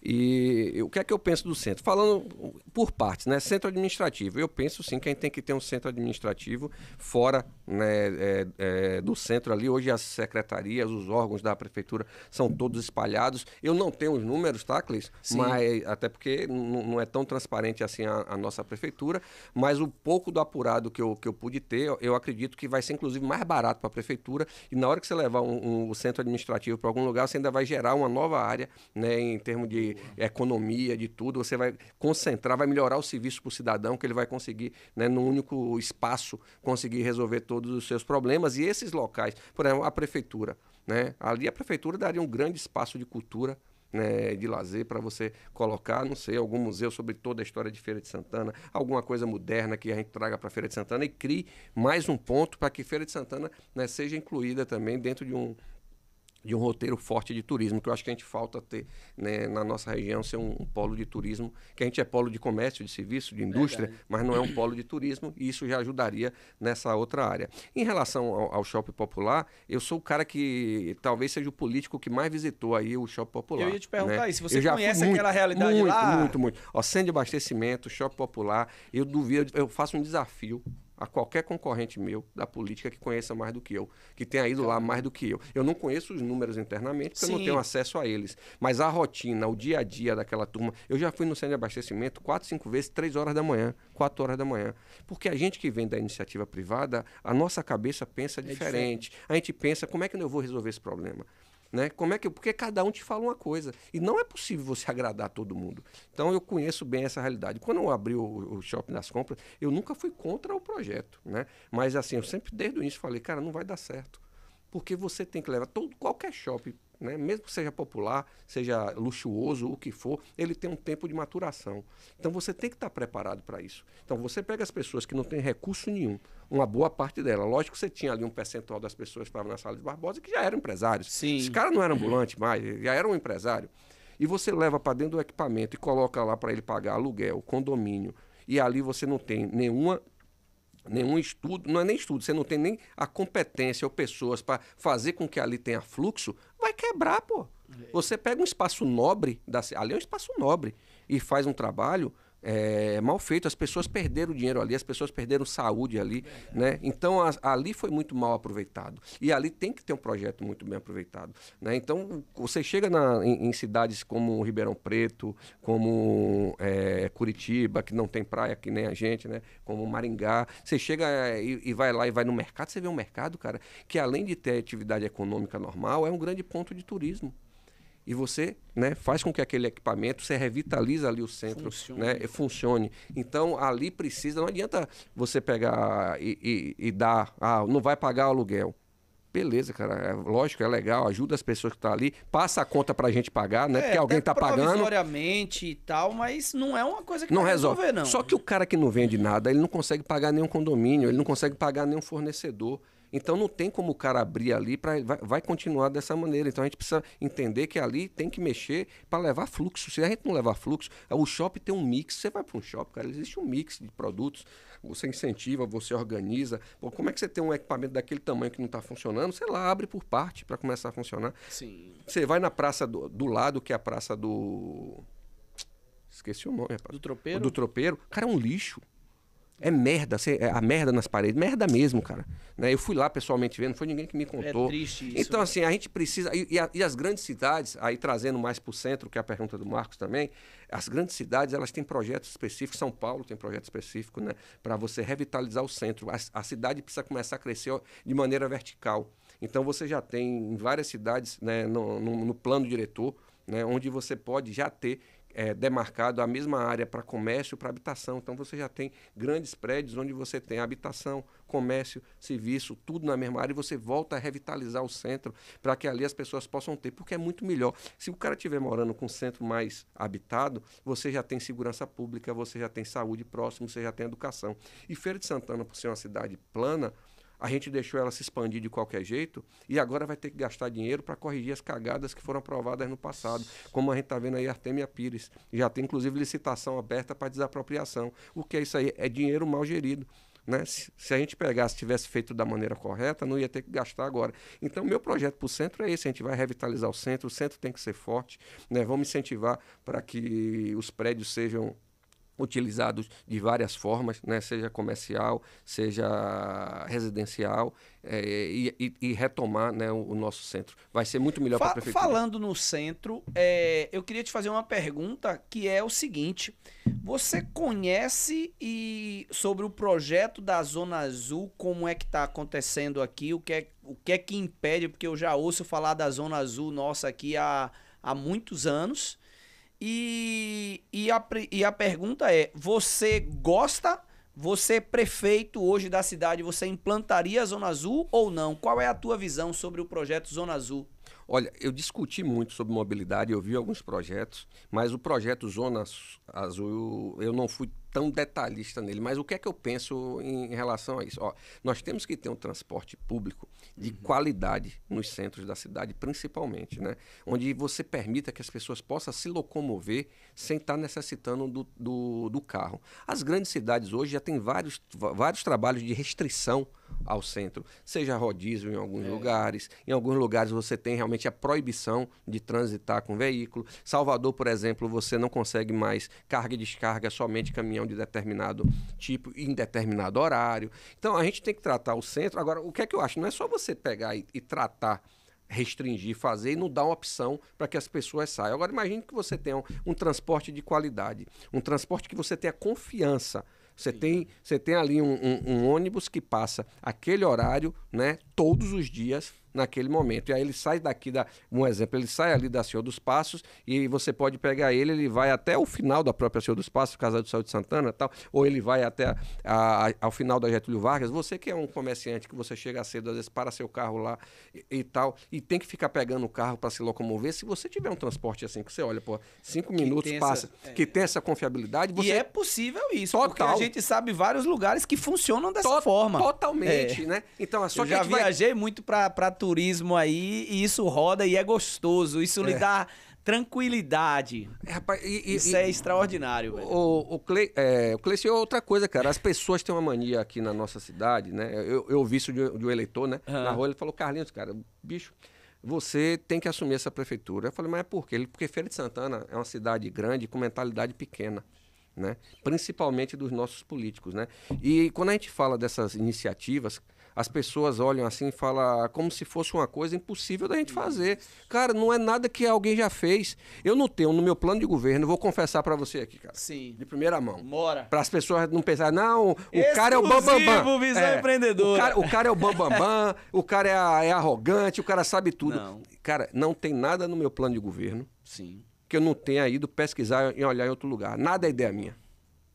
E o que é que eu penso do centro? Falando por partes, né? Centro administrativo. Eu penso sim que a gente tem que ter um centro administrativo fora, né, do centro ali. Hoje as secretarias, os órgãos da prefeitura são todos espalhados. Eu não tenho os números, tá, Cleiton? Mas até porque não é tão transparente assim a nossa prefeitura. Mas o pouco do apurado que eu pude ter, eu acredito que vai ser inclusive mais barato para a prefeitura. E na hora que você levar o centro administrativo para algum lugar, você ainda vai gerar uma nova área, né, em termos de economia, de tudo, você vai concentrar, vai melhorar o serviço para o cidadão, que ele vai conseguir, né, num único espaço, conseguir resolver todos os seus problemas. E esses locais, por exemplo, a prefeitura, né, ali a prefeitura daria um grande espaço de cultura, né, de lazer para você colocar, não sei, algum museu sobre toda a história de Feira de Santana, alguma coisa moderna que a gente traga para Feira de Santana e crie mais um ponto para que Feira de Santana, né, seja incluída também dentro de um roteiro forte de turismo, que eu acho que a gente falta ter, né, na nossa região, ser um polo de turismo, que a gente é polo de comércio, de serviço, de indústria, mas não é um polo de turismo, e isso já ajudaria nessa outra área. Em relação ao shopping popular, eu sou o cara que talvez seja o político que mais visitou aí o shopping popular. Eu ia te perguntar, né? isso, você conhece aquela realidade lá? Muito. Ó, centro de abastecimento, shopping popular, eu duvido, eu faço um desafio a qualquer concorrente meu da política que conheça mais do que eu, que tenha ido lá mais do que eu. Eu não conheço os números internamente, porque eu não tenho acesso a eles. Mas a rotina, o dia a dia daquela turma... Eu já fui no centro de abastecimento 4, 5 vezes, 3 horas da manhã, 4 horas da manhã. Porque a gente que vem da iniciativa privada, a nossa cabeça pensa diferente. A gente pensa, como é que eu vou resolver esse problema? Né? Porque cada um te fala uma coisa. E não é possível você agradar todo mundo. Então eu conheço bem essa realidade. Quando eu abri o Shopping das Compras, eu nunca fui contra o projeto. Né? Mas assim, eu sempre desde o início falei, cara, não vai dar certo. Porque você tem que levar qualquer shopping, né? Mesmo que seja popular, seja luxuoso, o que for, ele tem um tempo de maturação. Então você tem que estar preparado para isso. Então você pega as pessoas que não têm recurso nenhum, uma boa parte dela. Lógico que você tinha ali um percentual das pessoas que estavam na Sala de Barbosa que já eram empresários. Sim. Esse cara não era ambulante mais, já era um empresário. E você leva para dentro do equipamento e coloca lá para ele pagar aluguel, condomínio, e ali você não tem nenhuma nenhum estudo, não é nem estudo, você não tem nem a competência ou pessoas para fazer com que ali tenha fluxo, vai quebrar, pô. Você pega um espaço nobre, ali é um espaço nobre, e faz um trabalho mal feito, as pessoas perderam dinheiro ali, as pessoas perderam saúde ali, né? Então ali foi muito mal aproveitado, e ali tem que ter um projeto muito bem aproveitado, né? Então você chega em cidades como Ribeirão Preto, como Curitiba, que não tem praia que nem a gente, né? Como Maringá, você chega e vai lá e vai no mercado, você vê um mercado, cara, que além de ter atividade econômica normal, é um grande ponto de turismo. E você, né, faz com que aquele equipamento, você revitaliza ali o centro, funcione. Então, ali precisa, não adianta você pegar e dar, não vai pagar o aluguel. Beleza, cara, lógico, é legal, ajuda as pessoas que estão ali, passa a conta pra gente pagar, né, porque alguém tá pagando. Provisoriamente e tal, mas não é uma coisa que não vai resolver, não. Só que o cara que não vende nada, ele não consegue pagar nenhum condomínio, ele não consegue pagar nenhum fornecedor. Então não tem como o cara abrir ali, vai continuar dessa maneira. Então a gente precisa entender que ali tem que mexer para levar fluxo. Se a gente não levar fluxo, o shopping tem um mix. Você vai para um shopping, cara, existe um mix de produtos. Você incentiva, você organiza. Pô, como é que você tem um equipamento daquele tamanho que não está funcionando? Sei lá, abre por parte para começar a funcionar. Sim. Você vai na praça do lado, que é a praça do... Esqueci o nome, rapaz. Do Tropeiro? Do Tropeiro. Cara, é um lixo. É merda, a merda nas paredes, merda mesmo, cara. Né? Eu fui lá pessoalmente vendo, não foi ninguém que me contou. É triste isso. Então, assim, a gente precisa... E as grandes cidades, aí trazendo mais para o centro, que é a pergunta do Marcos também, as grandes cidades, elas têm projetos específicos, São Paulo tem projeto específico, né? Para você revitalizar o centro. A cidade precisa começar a crescer de maneira vertical. Então, você já tem em várias cidades, né, no plano diretor, né, onde você pode já ter demarcado a mesma área para comércio e para habitação. Então você já tem grandes prédios onde você tem habitação, comércio, serviço, tudo na mesma área, e você volta a revitalizar o centro para que ali as pessoas possam ter, porque é muito melhor. Se o cara estiver morando com um centro mais habitado, você já tem segurança pública, você já tem saúde próximo, você já tem educação. E Feira de Santana, por ser uma cidade plana, a gente deixou ela se expandir de qualquer jeito e agora vai ter que gastar dinheiro para corrigir as cagadas que foram aprovadas no passado, como a gente está vendo aí Artemia Pires. Já tem, inclusive, licitação aberta para desapropriação. O que é isso aí? É dinheiro mal gerido. Né? Se a gente pegasse, tivesse feito da maneira correta, não ia ter que gastar agora. Então, meu projeto para o centro é esse, a gente vai revitalizar o centro tem que ser forte, né? Vamos incentivar para que os prédios sejam utilizados de várias formas, né? Seja comercial, seja residencial, e retomar, né, o nosso centro. Vai ser muito melhor para a prefeitura. Falando no centro, eu queria te fazer uma pergunta que é o seguinte: você conhece sobre o projeto da Zona Azul, como é que está acontecendo aqui, o que é que impede, porque eu já ouço falar da Zona Azul nossa aqui há muitos anos. E a pergunta é, você gosta, você prefeito hoje da cidade, você implantaria a Zona Azul ou não? Qual é a tua visão sobre o projeto Zona Azul? Olha, eu discuti muito sobre mobilidade, eu vi alguns projetos, mas o projeto Zona Azul, eu não fui tão detalhista nele. Mas o que é que eu penso em relação a isso? Ó, nós temos que ter um transporte público de qualidade nos centros da cidade, principalmente, né? Onde você permita que as pessoas possam se locomover sem estar necessitando do carro. As grandes cidades hoje já têm vários trabalhos de restrição ao centro, seja rodízio em alguns lugares, em alguns lugares você tem realmente a proibição de transitar com veículo. Salvador, por exemplo, você não consegue mais carga e descarga somente caminhão de determinado tipo em determinado horário. Então a gente tem que tratar o centro. Agora, o que é que eu acho? Não é só você pegar e tratar, restringir, fazer e não dar uma opção para que as pessoas saiam. Agora imagine que você tenha um transporte de qualidade, um transporte que você tenha confiança. Você tem ali um ônibus que passa aquele horário, né, todos os dias naquele momento. E aí ele sai daqui, um exemplo, ele sai ali da Senhor dos Passos e você pode pegar ele vai até o final da própria Senhor dos Passos, Casa do Saúde de Santana e tal, ou ele vai até ao final da Getúlio Vargas. Você que é um comerciante, que você chega cedo, às vezes para seu carro lá e tal, e tem que ficar pegando o carro para se locomover. Se você tiver um transporte assim, que você olha, 5 minutos passa, que tem essa confiabilidade... E é possível isso, total, porque a gente sabe vários lugares que funcionam dessa forma. Totalmente, né? Então, só eu já viajei muito para turismo aí e isso roda e é gostoso. Isso lhe dá tranquilidade. Rapaz, Isso é extraordinário, velho. O Cleiton, é outra coisa, cara. As pessoas têm uma mania aqui na nossa cidade, né? Eu ouvi isso de um eleitor, né? Na rua, ele falou, Carlinhos, cara, bicho, você tem que assumir essa prefeitura. Eu falei, mas é por quê? Porque Feira de Santana é uma cidade grande com mentalidade pequena, né? Principalmente dos nossos políticos, né? E quando a gente fala dessas iniciativas, as pessoas olham assim e falam como se fosse uma coisa impossível da gente fazer. Cara, não é nada que alguém já fez. Eu não tenho no meu plano de governo, vou confessar pra você aqui, cara. Sim. De primeira mão. Bora. Para as pessoas não pensarem, não, o cara é o bambambam. Visão empreendedora. O cara é o bambambam, o cara é arrogante, o cara sabe tudo. Não. Cara, não tem nada no meu plano de governo Sim. que eu não tenha ido pesquisar e olhar em outro lugar. Nada é ideia minha.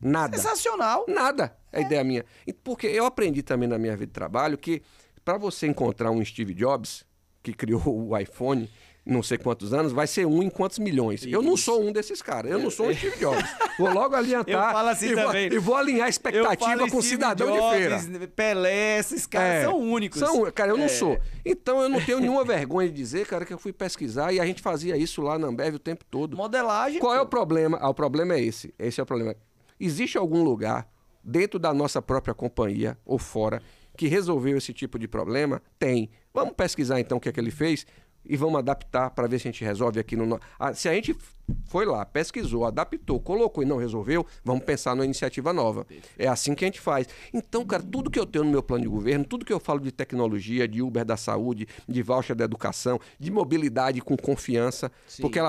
Nada. Sensacional. Nada é ideia minha. Porque eu aprendi também na minha vida de trabalho que para você encontrar um Steve Jobs, que criou o iPhone, não sei quantos anos, vai ser um em quantos milhões. Isso. Eu não sou um desses caras. Eu não sou um Steve Jobs. Vou logo aliantar. Eu falo assim também. E vou alinhar a expectativa com o cidadão Jobs, de feira. Pelé, esses caras são únicos. Cara, eu não sou. Então eu não tenho nenhuma vergonha de dizer, cara, que eu fui pesquisar e a gente fazia isso lá na Ambev o tempo todo. Modelagem. Qual é o problema? O problema é esse. Esse é o problema. Existe algum lugar dentro da nossa própria companhia ou fora que resolveu esse tipo de problema? Tem. Vamos pesquisar então o que é que ele fez e vamos adaptar para ver se a gente resolve aqui no... Se a gente foi lá, pesquisou, adaptou, colocou e não resolveu, vamos pensar numa iniciativa nova. É assim que a gente faz. Então, cara, tudo que eu tenho no meu plano de governo, tudo que eu falo de tecnologia, de Uber da saúde, de voucher da educação, de mobilidade com confiança, Sim. porque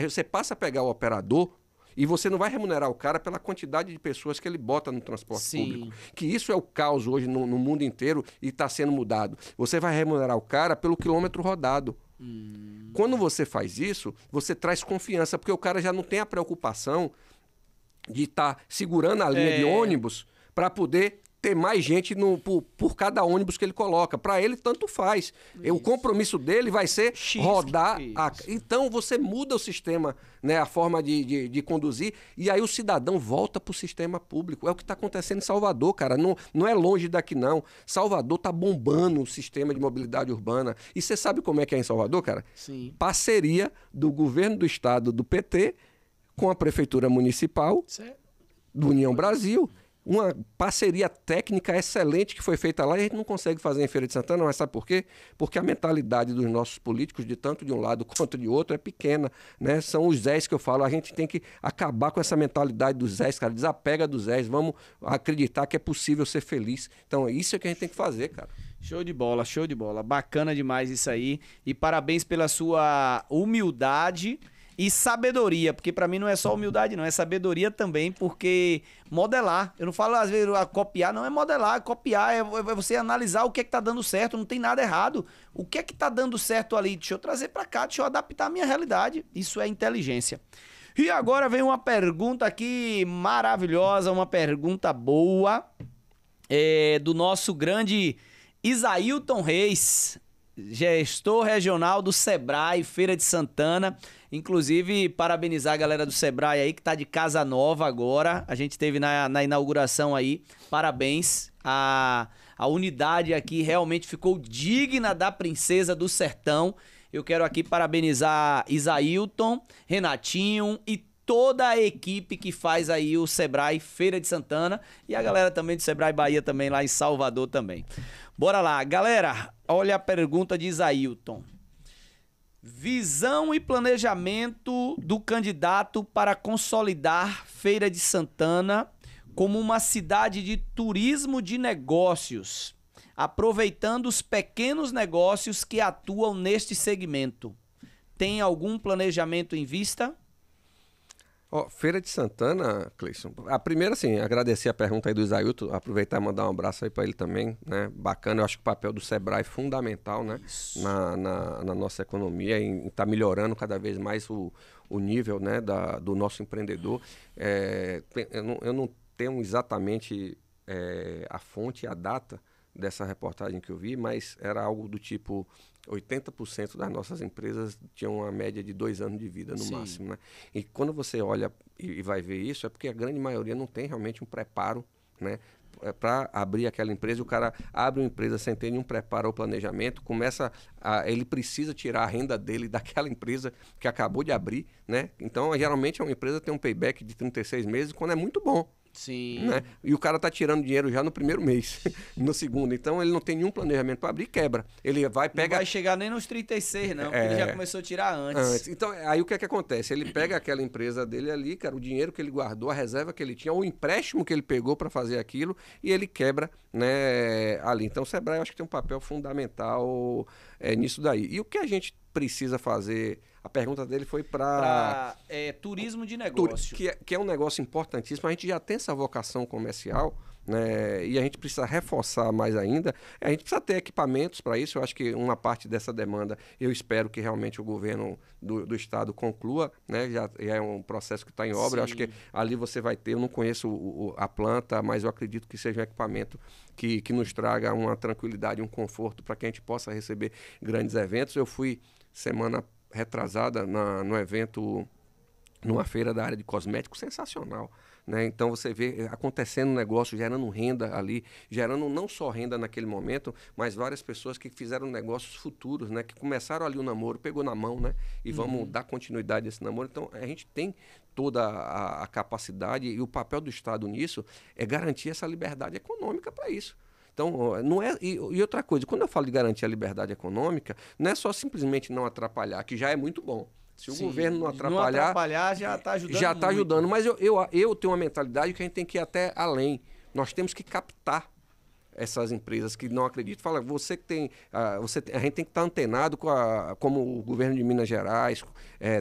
você passa a pegar o operador e você não vai remunerar o cara pela quantidade de pessoas que ele bota no transporte Sim. público. Que isso é o caos hoje no mundo inteiro e está sendo mudado. Você vai remunerar o cara pelo quilômetro rodado. Quando você faz isso, você traz confiança, porque o cara já não tem a preocupação de estar segurando a linha de ônibus para poder ter mais gente por cada ônibus que ele coloca. Para ele, tanto faz. O compromisso dele vai ser rodar. Então, você muda o sistema, né, a forma de conduzir, e aí o cidadão volta para o sistema público. É o que está acontecendo em Salvador, cara. Não é longe daqui, não. Salvador está bombando o sistema de mobilidade urbana. E você sabe como é que é em Salvador, cara? Sim. Parceria do governo do estado do PT com a prefeitura municipal do União Brasil. Uma parceria técnica excelente que foi feita lá e a gente não consegue fazer em Feira de Santana, mas sabe por quê? Porque a mentalidade dos nossos políticos, de tanto de um lado quanto de outro, é pequena, né? São os Zés que eu falo, a gente tem que acabar com essa mentalidade dos Zés, cara, desapega dos Zés, vamos acreditar que é possível ser feliz. Então, isso é que a gente tem que fazer, cara. Show de bola, show de bola. Bacana demais isso aí. E parabéns pela sua humildade e sabedoria, porque pra mim não é só humildade não, é sabedoria também, porque modelar, eu não falo às vezes copiar, não é modelar, copiar é você analisar o que é que tá dando certo, não tem nada errado, o que é que tá dando certo ali, deixa eu trazer pra cá, deixa eu adaptar a minha realidade, isso é inteligência. E agora vem uma pergunta aqui maravilhosa, uma pergunta boa, do nosso grande Isailton Reis, gestor regional do Sebrae, Feira de Santana. Inclusive, parabenizar a galera do Sebrae aí, que tá de casa nova agora. A gente teve na inauguração aí. Parabéns. A unidade aqui realmente ficou digna da princesa do sertão. Eu quero aqui parabenizar Isailton, Renatinho e toda a equipe que faz aí o Sebrae Feira de Santana. E a galera também do Sebrae Bahia também, lá em Salvador também. Bora lá, galera. Olha a pergunta de Isailton. Visão e planejamento do candidato para consolidar Feira de Santana como uma cidade de turismo de negócios, aproveitando os pequenos negócios que atuam neste segmento. Tem algum planejamento em vista? Feira de Santana, Cleison. A primeira, assim, agradecer a pergunta aí do Isailton, aproveitar e mandar um abraço aí para ele também, né? Bacana, eu acho que o papel do Sebrae é fundamental, né? Na nossa economia, em estar melhorando cada vez mais o nível, né? do nosso empreendedor. Eu não tenho exatamente a fonte e a data dessa reportagem que eu vi, mas era algo do tipo 80% das nossas empresas tinham uma média de 2 anos de vida no máximo, né? E quando você olha e vai ver isso, é porque a grande maioria não tem realmente um preparo, né, para abrir aquela empresa, o cara abre uma empresa sem ter nenhum preparo ou planejamento, ele precisa tirar a renda dele daquela empresa que acabou de abrir, né? Então, geralmente, uma empresa tem um payback de 36 meses, quando é muito bom. Sim. Né? E o cara tá tirando dinheiro já no primeiro mês, no segundo. Então ele não tem nenhum planejamento para abrir e quebra. Ele vai, pega. Não vai chegar nem nos 36, não, porque ele já começou a tirar antes. Então, aí o que é que acontece? Ele pega aquela empresa dele ali, cara, o dinheiro que ele guardou, a reserva que ele tinha, ou o empréstimo que ele pegou para fazer aquilo, e ele quebra, né, ali. Então o Sebrae eu acho que tem um papel fundamental nisso daí. E o que a gente precisa fazer? A pergunta dele foi para turismo de negócio. Que é um negócio importantíssimo. A gente já tem essa vocação comercial, né? E a gente precisa reforçar mais ainda. A gente precisa ter equipamentos para isso. Eu acho que uma parte dessa demanda, eu espero que realmente o governo do estado conclua, né? Já é um processo que está em obra. Eu acho que ali você vai ter, eu não conheço a planta, mas eu acredito que seja um equipamento que nos traga uma tranquilidade, um conforto para que a gente possa receber grandes eventos. Eu fui semana retrasada no evento, numa feira da área de cosméticos, sensacional, né? Então você vê acontecendo um negócio, gerando renda ali, gerando não só renda naquele momento, mas várias pessoas que fizeram negócios futuros, né? Que começaram ali o namoro, pegou na mão, né? E vamos dar continuidade a esse namoro. Então a gente tem toda a capacidade, e o papel do Estado nisso é garantir essa liberdade econômica para isso. Então, não é. E outra coisa, quando eu falo de garantir a liberdade econômica, não é só simplesmente não atrapalhar, que já é muito bom. Se o governo não atrapalhar já está ajudando. Já está ajudando, mas eu tenho uma mentalidade que a gente tem que ir até além. Nós temos que captar essas empresas que não acreditam. Fala, você que tem. A gente tem que estar antenado como o governo de Minas Gerais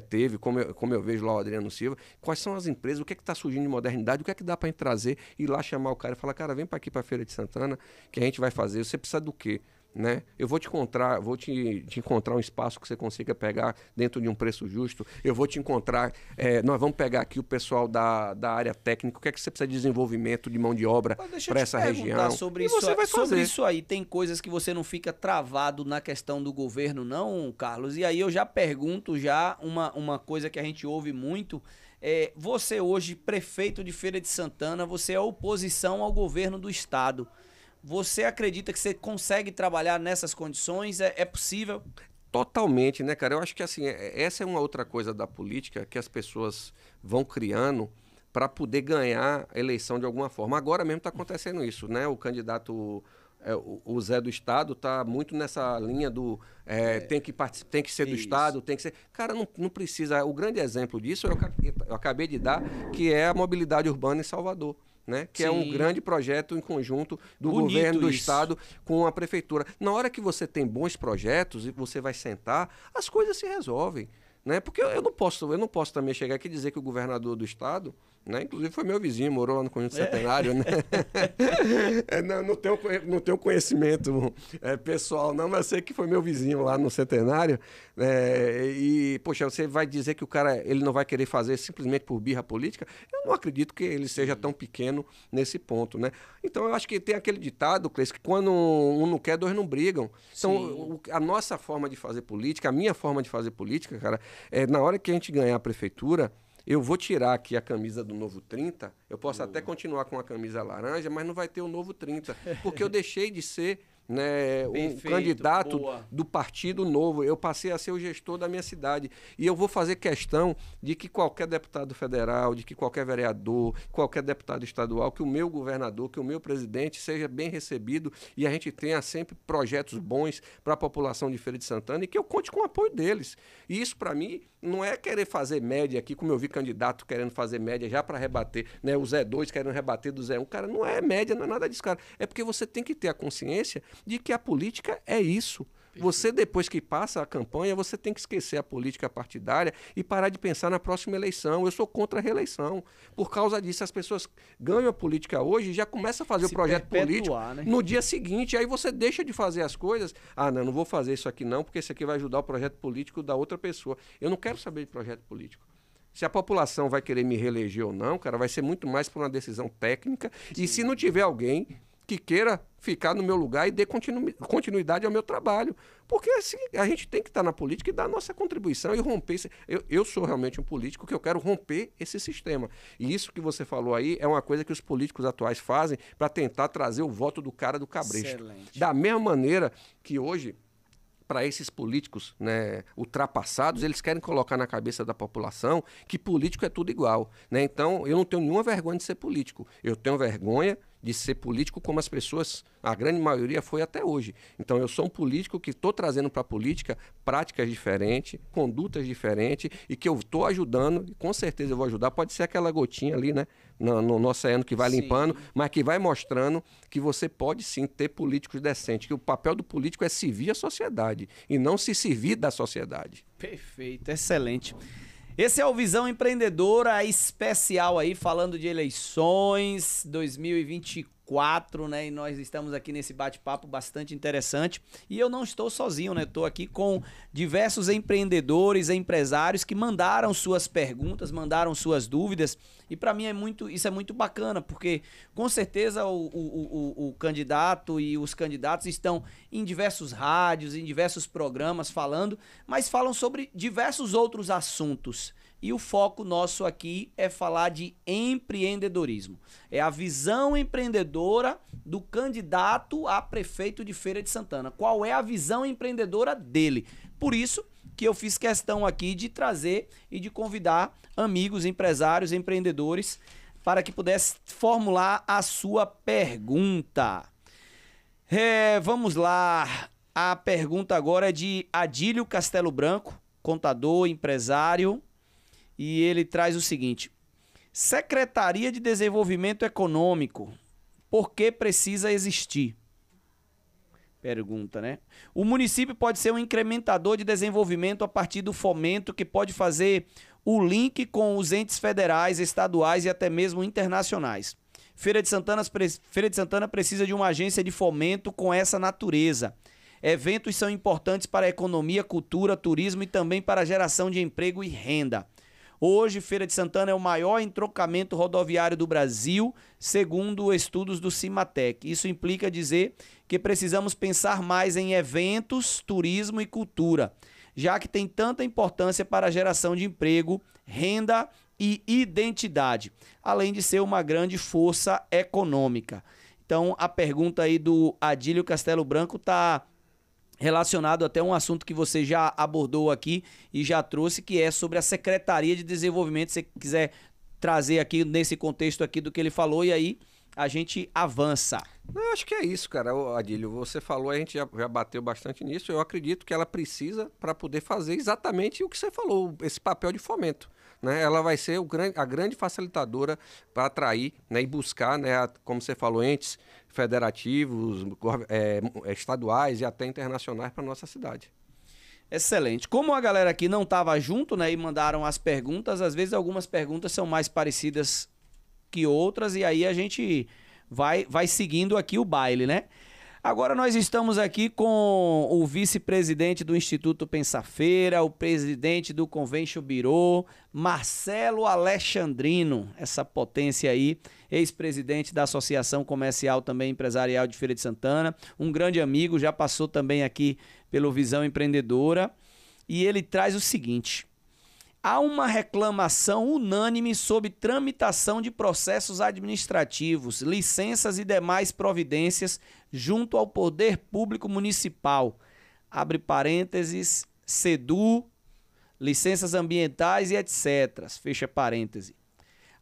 teve, como eu vejo lá o Adriano Silva. Quais são as empresas, o que é que está surgindo de modernidade, o que é que dá para a gente trazer, ir lá chamar o cara e falar, cara, vem para aqui para a Feira de Santana, que a gente vai fazer. Você precisa do quê? Né? Eu vou te encontrar um espaço que você consiga pegar dentro de um preço justo. Eu vou te encontrar, nós vamos pegar aqui o pessoal da área técnica, o que é que você precisa de desenvolvimento de mão de obra para essa região. Sobre isso aí, tem coisas que você não fica travado na questão do governo, não, Carlos? E aí eu já pergunto uma coisa que a gente ouve muito. Você hoje, prefeito de Feira de Santana, você é oposição ao governo do estado. Você acredita que você consegue trabalhar nessas condições? É possível? Totalmente, né, cara? Eu acho que assim, essa é uma outra coisa da política que as pessoas vão criando para poder ganhar a eleição de alguma forma. Agora mesmo está acontecendo isso, né? O candidato, o Zé do Estado, está muito nessa linha do tem que ser do Estado, tem que ser... Cara, não precisa. O grande exemplo disso eu acabei de dar, que é a mobilidade urbana em Salvador. Né? Que é um grande projeto em conjunto do governo do estado com a prefeitura. Na hora que você tem bons projetos e você vai sentar, as coisas se resolvem. Né? Porque eu não posso também chegar aqui e dizer que o governador do estado, né? Inclusive foi meu vizinho, morou lá no Conjunto Centenário, né? Não tenho conhecimento pessoal, não, mas sei que foi meu vizinho lá no Centenário. E, poxa, você vai dizer que o cara ele não vai querer fazer simplesmente por birra política? Eu não acredito que ele seja tão pequeno nesse ponto, né? Então, eu acho que tem aquele ditado, Cleiton, que quando um não quer, dois não brigam. Então, a nossa forma de fazer política, a minha forma de fazer política, cara, na hora que a gente ganhar a prefeitura, eu vou tirar aqui a camisa do Novo 30, eu posso até continuar com a camisa laranja, mas não vai ter o Novo 30, porque eu deixei de ser, né, um candidato do Partido Novo. Eu passei a ser o gestor da minha cidade. E eu vou fazer questão de que qualquer deputado federal, de que qualquer vereador, qualquer deputado estadual, que o meu governador, que o meu presidente seja bem recebido e a gente tenha sempre projetos bons para a população de Feira de Santana e que eu conte com o apoio deles. E isso, para mim, não é querer fazer média aqui, como eu vi candidato querendo fazer média já para rebater, né? O Zé 2 querendo rebater do Zé 1. Cara, não é média, não é nada disso, cara. É porque você tem que ter a consciência de que a política é isso. Você, depois que passa a campanha, você tem que esquecer a política partidária e parar de pensar na próxima eleição. Eu sou contra a reeleição. Por causa disso, as pessoas ganham a política hoje e já começam a fazer o projeto político, né, no dia seguinte. Aí você deixa de fazer as coisas. Não vou fazer isso aqui não, porque isso aqui vai ajudar o projeto político da outra pessoa. Eu não quero saber de projeto político. Se a população vai querer me reeleger ou não, cara, vai ser muito mais por uma decisão técnica. Sim. E se não tiver alguém que queira ficar no meu lugar e dê continuidade ao meu trabalho. Porque assim, a gente tem que estar na política e dar a nossa contribuição e romper. Eu sou realmente um político que eu quero romper esse sistema. E isso que você falou aí é uma coisa que os políticos atuais fazem para tentar trazer o voto do cara do cabresto. Excelente. Da mesma maneira que hoje, para esses políticos, né, ultrapassados, eles querem colocar na cabeça da população que político é tudo igual, né? Então, eu não tenho nenhuma vergonha de ser político. Eu tenho vergonha de ser político como as pessoas, a grande maioria foi até hoje. Então, eu sou um político que estou trazendo para a política práticas diferentes, condutas diferentes e que eu estou ajudando, e com certeza eu vou ajudar. Pode ser aquela gotinha ali, né, no oceano que vai limpando, mas que vai mostrando que você pode sim ter políticos decentes, que o papel do político é servir a sociedade e não se servir da sociedade. Perfeito, excelente. Esse é o Visão Empreendedora especial aí, falando de eleições 2024, né? E nós estamos aqui nesse bate-papo bastante interessante. E eu não estou sozinho, né? Estou aqui com diversos empreendedores, empresários que mandaram suas perguntas, mandaram suas dúvidas. E para mim isso é muito bacana, porque com certeza o candidato e os candidatos estão em diversos rádios, em diversos programas falando, mas falam sobre diversos outros assuntos. E o foco nosso aqui é falar de empreendedorismo. É a visão empreendedora do candidato a prefeito de Feira de Santana. Qual é a visão empreendedora dele? Por isso que eu fiz questão aqui de trazer e de convidar amigos, empresários, empreendedores para que pudesse formular a sua pergunta. Vamos lá. A pergunta agora é de Adílio Castelo Branco, contador, empresário, e ele traz o seguinte: Secretaria de Desenvolvimento Econômico, por que precisa existir? Pergunta, né? O município pode ser um incrementador de desenvolvimento a partir do fomento que pode fazer o link com os entes federais, estaduais e até mesmo internacionais. Feira de Santana precisa de uma agência de fomento com essa natureza. Eventos são importantes para a economia, cultura, turismo e também para a geração de emprego e renda. Hoje, Feira de Santana é o maior entroncamento rodoviário do Brasil, segundo estudos do Cimatec. Isso implica dizer que precisamos pensar mais em eventos, turismo e cultura, já que tem tanta importância para a geração de emprego, renda e identidade, além de ser uma grande força econômica. Então, a pergunta aí do Adílio Castelo Branco está relacionado até um assunto que você já abordou aqui e já trouxe, que é sobre a Secretaria de Desenvolvimento. Se você quiser trazer aqui nesse contexto aqui do que ele falou, e aí a gente avança. Eu acho que é isso, cara. Adílio, você falou, a gente já bateu bastante nisso. Eu acredito que ela precisa para poder fazer exatamente o que você falou, esse papel de fomento, né? Ela vai ser a grande facilitadora para atrair, né, e buscar, né, como você falou, entes federativos, estaduais e até internacionais para nossa cidade. Excelente. Como a galera aqui não estava junto, né, e mandaram as perguntas, às vezes algumas perguntas são mais parecidas que outras, e aí a gente vai seguindo aqui o baile, né? Agora nós estamos aqui com o vice-presidente do Instituto Pensar Feira, o presidente do Convention Bureau, Marcelo Alexandrino, essa potência aí, ex-presidente da Associação Comercial também Empresarial de Feira de Santana, um grande amigo, já passou também aqui pelo Visão Empreendedora, e ele traz o seguinte: há uma reclamação unânime sobre tramitação de processos administrativos, licenças e demais providências junto ao Poder Público Municipal, abre parênteses, SEDU, licenças ambientais e etc., fecha parêntese.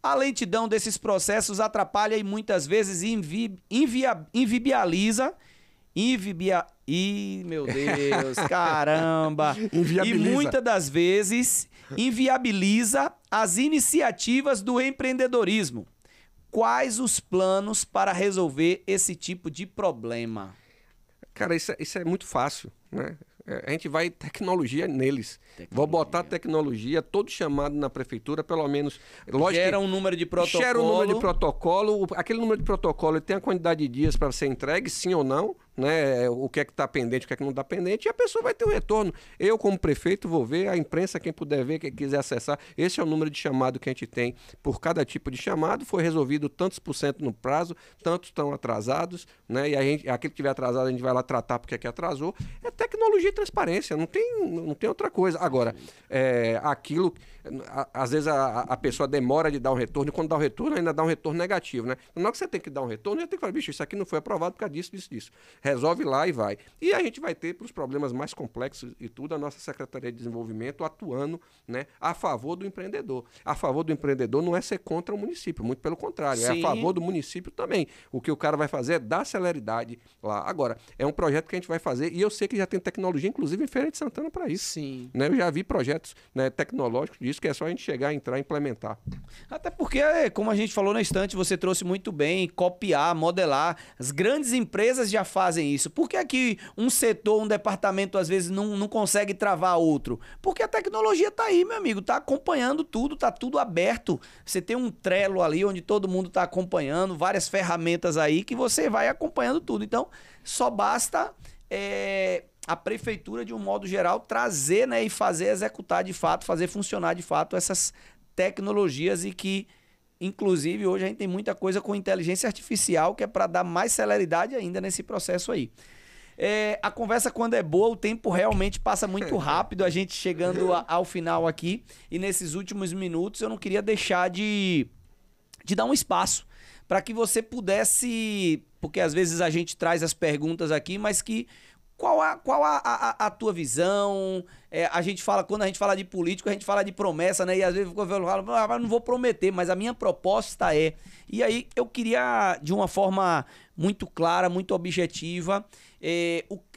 A lentidão desses processos atrapalha e muitas vezes inviabiliza, meu Deus, caramba! E muitas das vezes inviabiliza as iniciativas do empreendedorismo. Quais os planos para resolver esse tipo de problema? Cara, isso é muito fácil, né? A gente vai tecnologia neles. Vou botar tecnologia, todo chamado na prefeitura, pelo menos... Gera um número de protocolo. Gera um número de protocolo. Aquele número de protocolo tem a quantidade de dias para ser entregue, sim ou não, né, o que é que está pendente, o que é que não está pendente, e a pessoa vai ter um retorno. Eu, como prefeito, vou ver, a imprensa, quem puder ver, quem quiser acessar, esse é o número de chamado que a gente tem por cada tipo de chamado, foi resolvido tantos por cento no prazo, tantos estão atrasados, né, e aquele que estiver atrasado a gente vai lá tratar porque é que atrasou. É tecnologia e transparência, não tem outra coisa. Agora, aquilo, às vezes a pessoa demora de dar um retorno, e quando dá o retorno, ainda dá um retorno negativo, né? Na hora que você tem que dar um retorno, já tem que falar, bicho, isso aqui não foi aprovado por causa disso. Resolve lá e vai. E a gente vai ter, para os problemas mais complexos e tudo, a nossa Secretaria de Desenvolvimento atuando, né, a favor do empreendedor. A favor do empreendedor não é ser contra o município, muito pelo contrário, é a favor do município também. O que o cara vai fazer é dar celeridade lá. Agora, é um projeto que a gente vai fazer, e eu sei que já tem tecnologia, inclusive em Feira de Santana, para isso. Sim. Né? Eu já vi projetos, né, tecnológicos disso, que é só a gente chegar, entrar e implementar. Até porque, como a gente falou na estante, você trouxe muito bem, copiar, modelar. As grandes empresas já fazem isso. Por que aqui um setor, um departamento, às vezes, não consegue travar outro? Porque a tecnologia tá aí, meu amigo, tá acompanhando tudo, tá tudo aberto. Você tem um Trello ali, onde todo mundo tá acompanhando, várias ferramentas aí que você vai acompanhando tudo. Então, só basta a prefeitura, de um modo geral, trazer, né, e fazer executar de fato, fazer funcionar de fato essas tecnologias, e que, inclusive, hoje a gente tem muita coisa com inteligência artificial, que é para dar mais celeridade ainda nesse processo aí. A conversa, quando é boa, o tempo realmente passa muito rápido, a gente chegando ao final aqui, e nesses últimos minutos eu não queria deixar de dar um espaço para que você pudesse, porque às vezes a gente traz as perguntas aqui, mas que qual a tua visão? A gente fala, quando a gente fala de político, a gente fala de promessa, né? E às vezes eu falo, não vou prometer, mas a minha proposta é. E aí eu queria, de uma forma muito clara, muito objetiva,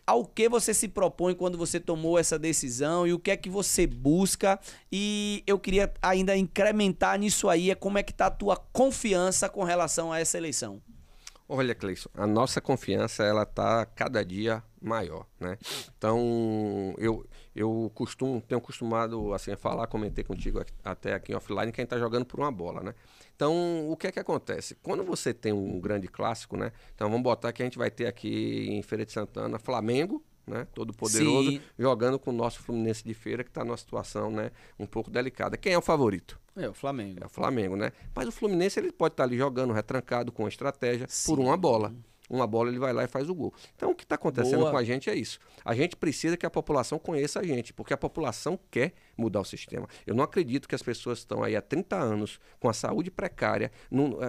ao que você se propõe quando você tomou essa decisão, e o que é que você busca. E eu queria ainda incrementar nisso aí, como é que está a tua confiança com relação a essa eleição. Olha, Cleison, a nossa confiança, ela está cada dia maior, né? Então, eu tenho costumado assim, a falar, comentei contigo até aqui offline, que a gente está jogando por uma bola, né? Então, o que é que acontece? Quando você tem um grande clássico, né? Então, vamos botar que a gente vai ter aqui em Feira de Santana, Flamengo, né? Todo poderoso, sim, jogando com o nosso Fluminense de Feira, que está numa situação, né, um pouco delicada. Quem é o favorito? É o Flamengo. É o Flamengo, né? Mas o Fluminense, ele pode estar ali jogando retrancado com a estratégia, sim, por uma bola. Uma bola, ele vai lá e faz o gol. Então, o que está acontecendo com a gente é isso. A gente precisa que a população conheça a gente, porque a população quer mudar o sistema. Eu não acredito que as pessoas estão aí há 30 anos com a saúde precária,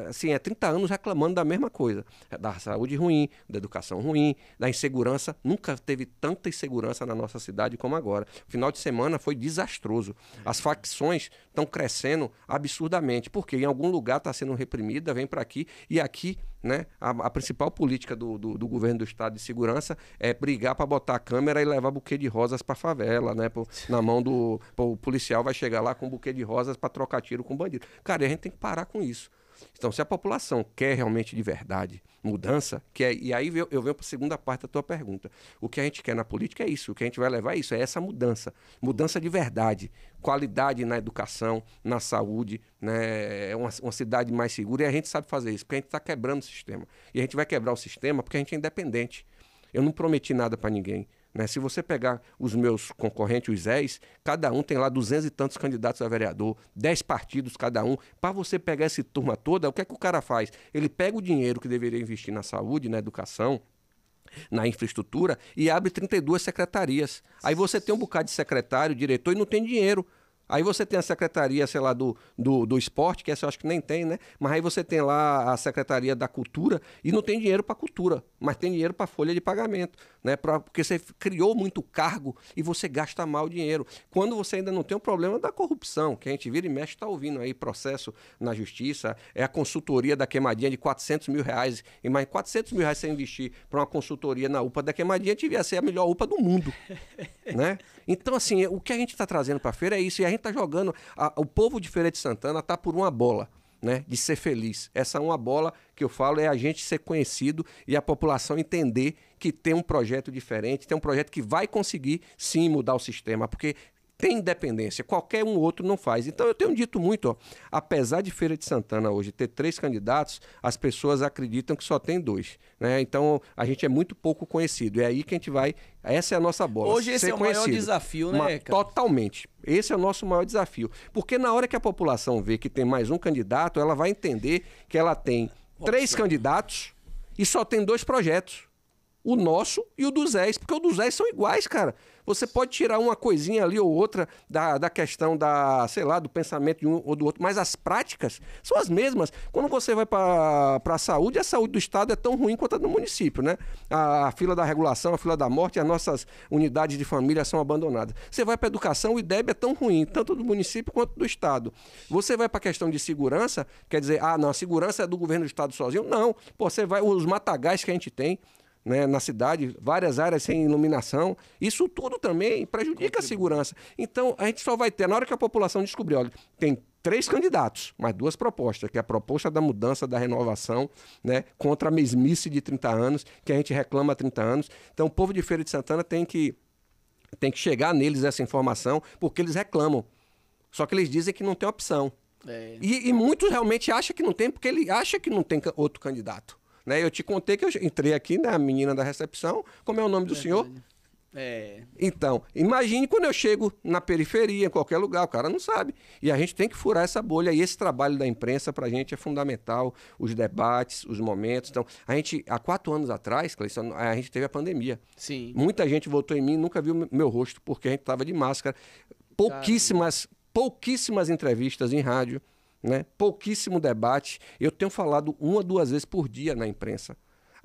assim, 30 anos reclamando da mesma coisa. Da saúde ruim, da educação ruim, da insegurança. Nunca teve tanta insegurança na nossa cidade como agora. O final de semana foi desastroso. As facções estão crescendo absurdamente, porque em algum lugar está sendo reprimida, vem para aqui, e aqui, né, a principal política do governo do estado de segurança é brigar para botar a câmera e levar buquê de rosas para a favela, né, na mão do... O policial vai chegar lá com um buquê de rosas para trocar tiro com bandido. Cara, e a gente tem que parar com isso. Então, se a população quer realmente de verdade mudança, e aí eu venho para a segunda parte da tua pergunta. O que a gente quer na política é isso, o que a gente vai levar é isso, é essa mudança. Mudança de verdade, qualidade na educação, na saúde, né? Uma cidade mais segura, e a gente sabe fazer isso, porque a gente está quebrando o sistema. E a gente vai quebrar o sistema porque a gente é independente. Eu não prometi nada para ninguém. Né? Se você pegar os meus concorrentes, os 10, cada um tem lá 200 e tantos candidatos a vereador, 10 partidos cada um. Para você pegar essa turma toda, o que é que o cara faz? Ele pega o dinheiro que deveria investir na saúde, na educação, na infraestrutura, e abre 32 secretarias. Aí você tem um bocado de secretário, diretor, e não tem dinheiro. Aí você tem a secretaria, sei lá, do esporte, que essa eu acho que nem tem, né? Mas aí você tem lá a secretaria da cultura e não tem dinheiro para cultura, mas tem dinheiro para folha de pagamento, né? Porque você criou muito cargo e você gasta mal o dinheiro. Quando você ainda não tem o problema da corrupção, que a gente vira e mexe, está ouvindo aí processo na justiça, é a consultoria da queimadinha de R$400 mil, e mais R$400 mil você investir para uma consultoria na UPA da queimadinha, devia ser a melhor UPA do mundo, né? Então, assim, o que a gente está trazendo para a feira é isso, e a gente está jogando, o povo de Feira de Santana está por uma bola, né, de ser feliz. Essa uma bola que eu falo é a gente ser conhecido e a população entender que tem um projeto diferente, tem um projeto que vai conseguir sim mudar o sistema, porque tem independência, qualquer um outro não faz. Então eu tenho dito muito, ó, apesar de Feira de Santana hoje ter 3 candidatos, as pessoas acreditam que só tem 2, né? Então a gente é muito pouco conhecido, é aí que a gente vai, essa é a nossa bola. Hoje esse é o maior desafio, né, cara? Totalmente, esse é o nosso maior desafio, porque na hora que a população vê que tem mais um candidato, ela vai entender que ela tem 3 candidatos e só tem 2 projetos. O nosso e o do Zé, porque o do Zé são iguais, cara. Você pode tirar uma coisinha ali ou outra da questão sei lá, do pensamento de um ou do outro, mas as práticas são as mesmas. Quando você vai para a saúde do Estado é tão ruim quanto a do município, né? A fila da regulação, a fila da morte, as nossas unidades de família são abandonadas. Você vai para a educação, o IDEB é tão ruim, tanto do município quanto do Estado. Você vai para a questão de segurança, quer dizer, não, a segurança é do governo do Estado sozinho? Não. Pô, você vai, os matagais que a gente tem, né, na cidade, várias áreas sem iluminação, isso tudo também prejudica a segurança. Então, a gente só vai ter, na hora que a população descobrir, olha, tem 3 candidatos, mas 2 propostas, que é a proposta da mudança, da renovação, né, contra a mesmice de 30 anos, que a gente reclama há 30 anos. Então, o povo de Feira de Santana tem que chegar neles essa informação, porque eles reclamam. Só que eles dizem que não tem opção. E muitos realmente acham que não tem, porque ele acha que não tem outro candidato. Né? Eu te contei que eu entrei aqui, né, a menina da recepção. Como é o nome do senhor? Então, imagine quando eu chego na periferia, em qualquer lugar, o cara não sabe. E a gente tem que furar essa bolha. E esse trabalho da imprensa, pra gente, é fundamental. Os debates, os momentos. Então, a gente, há 4 anos atrás, Cleison, a gente teve a pandemia. Sim. Muita gente votou em mim, nunca viu meu rosto, porque a gente estava de máscara. Pouquíssimas entrevistas em rádio. Né? Pouquíssimo debate. Eu tenho falado 1 ou 2 vezes por dia na imprensa.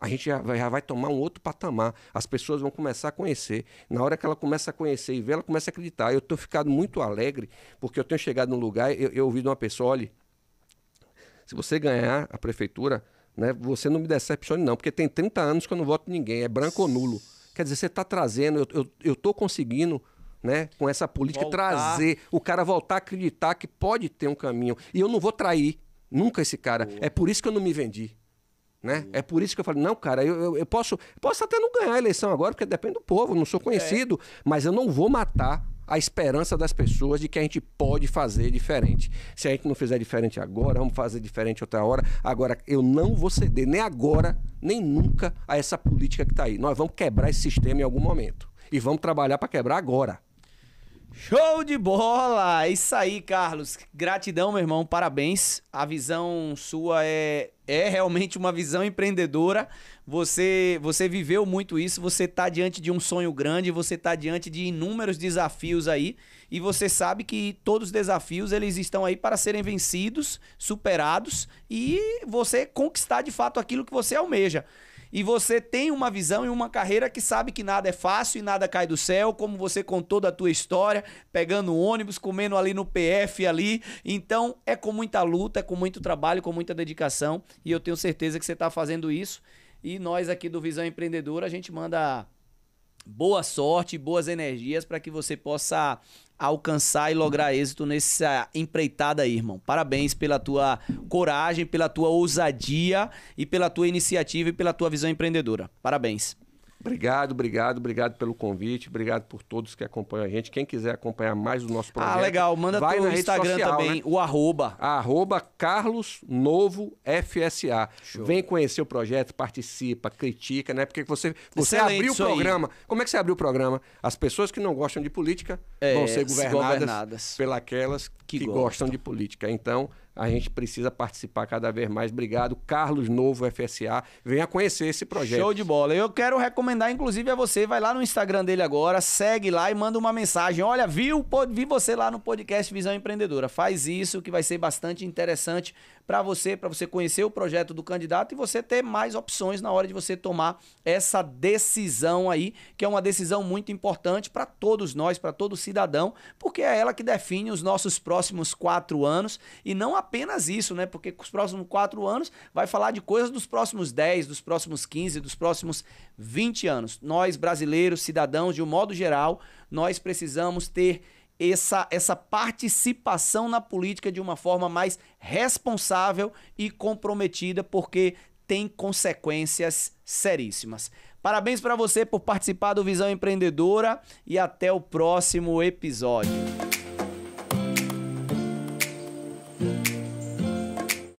A gente já vai tomar um outro patamar. As pessoas vão começar a conhecer. Na hora que ela começa a conhecer e ver, ela começa a acreditar. Eu tenho ficado muito alegre, porque eu tenho chegado num lugar, eu ouvi de uma pessoa, olha, se você ganhar a prefeitura, né, você não me decepcione não, porque tem 30 anos que eu não voto em ninguém, é branco ou nulo. Quer dizer, você está trazendo, eu estou conseguindo, né, com essa política, trazer o cara voltar a acreditar que pode ter um caminho. E eu não vou trair nunca esse cara. Boa. É por isso que eu não me vendi. Né? É por isso que eu falei, não, cara, eu posso até não ganhar a eleição agora, porque depende do povo, eu não sou conhecido, mas eu não vou matar a esperança das pessoas de que a gente pode fazer diferente. Se a gente não fizer diferente agora, vamos fazer diferente outra hora. Agora, eu não vou ceder, nem agora, nem nunca, a essa política que está aí. Nós vamos quebrar esse sistema em algum momento. E vamos trabalhar para quebrar agora. Show de bola! É isso aí, Carlos. Gratidão, meu irmão. Parabéns. A visão sua é realmente uma visão empreendedora. Você viveu muito isso. Você está diante de um sonho grande. Você está diante de inúmeros desafios aí. E você sabe que todos os desafios eles estão aí para serem vencidos, superados e você conquistar de fato aquilo que você almeja. E você tem uma visão e uma carreira que sabe que nada é fácil e nada cai do céu, como você contou da tua história, pegando ônibus, comendo ali no PF ali. Então, é com muita luta, é com muito trabalho, com muita dedicação. E eu tenho certeza que você está fazendo isso. E nós aqui do Visão Empreendedora, a gente manda boa sorte, boas energias para que você possa alcançar e lograr êxito nessa empreitada aí, irmão. Parabéns pela tua coragem, pela tua ousadia e pela tua iniciativa e pela tua visão empreendedora. Parabéns. Obrigado pelo convite, obrigado por todos que acompanham a gente. Quem quiser acompanhar mais do nosso projeto, legal, manda vai no na Instagram social, também, né? o @. Carlos Novo FSA. Show. Vem conhecer o projeto, participa, critica, né? Porque você abriu o isso programa. Como é que você abriu o programa? As pessoas que não gostam de política vão ser governadas pelas que gostam de política. Então, a gente precisa participar cada vez mais. Obrigado, Carlos Novo FSA. Venha conhecer esse projeto. Show de bola. Eu quero recomendar, inclusive, a você. Vai lá no Instagram dele agora, segue lá e manda uma mensagem. Olha, vi você lá no podcast Visão Empreendedora. Faz isso que vai ser bastante interessante para você conhecer o projeto do candidato e você ter mais opções na hora de você tomar essa decisão aí, que é uma decisão muito importante para todos nós, para todo cidadão, porque é ela que define os nossos próximos 4 anos e não apenas isso, né? Porque os próximos 4 anos vai falar de coisas dos próximos 10, dos próximos 15, dos próximos 20 anos. Nós, brasileiros, cidadãos, de um modo geral, nós precisamos ter essa participação na política de uma forma mais responsável e comprometida, porque tem consequências seríssimas. Parabéns para você por participar do Visão Empreendedora e até o próximo episódio.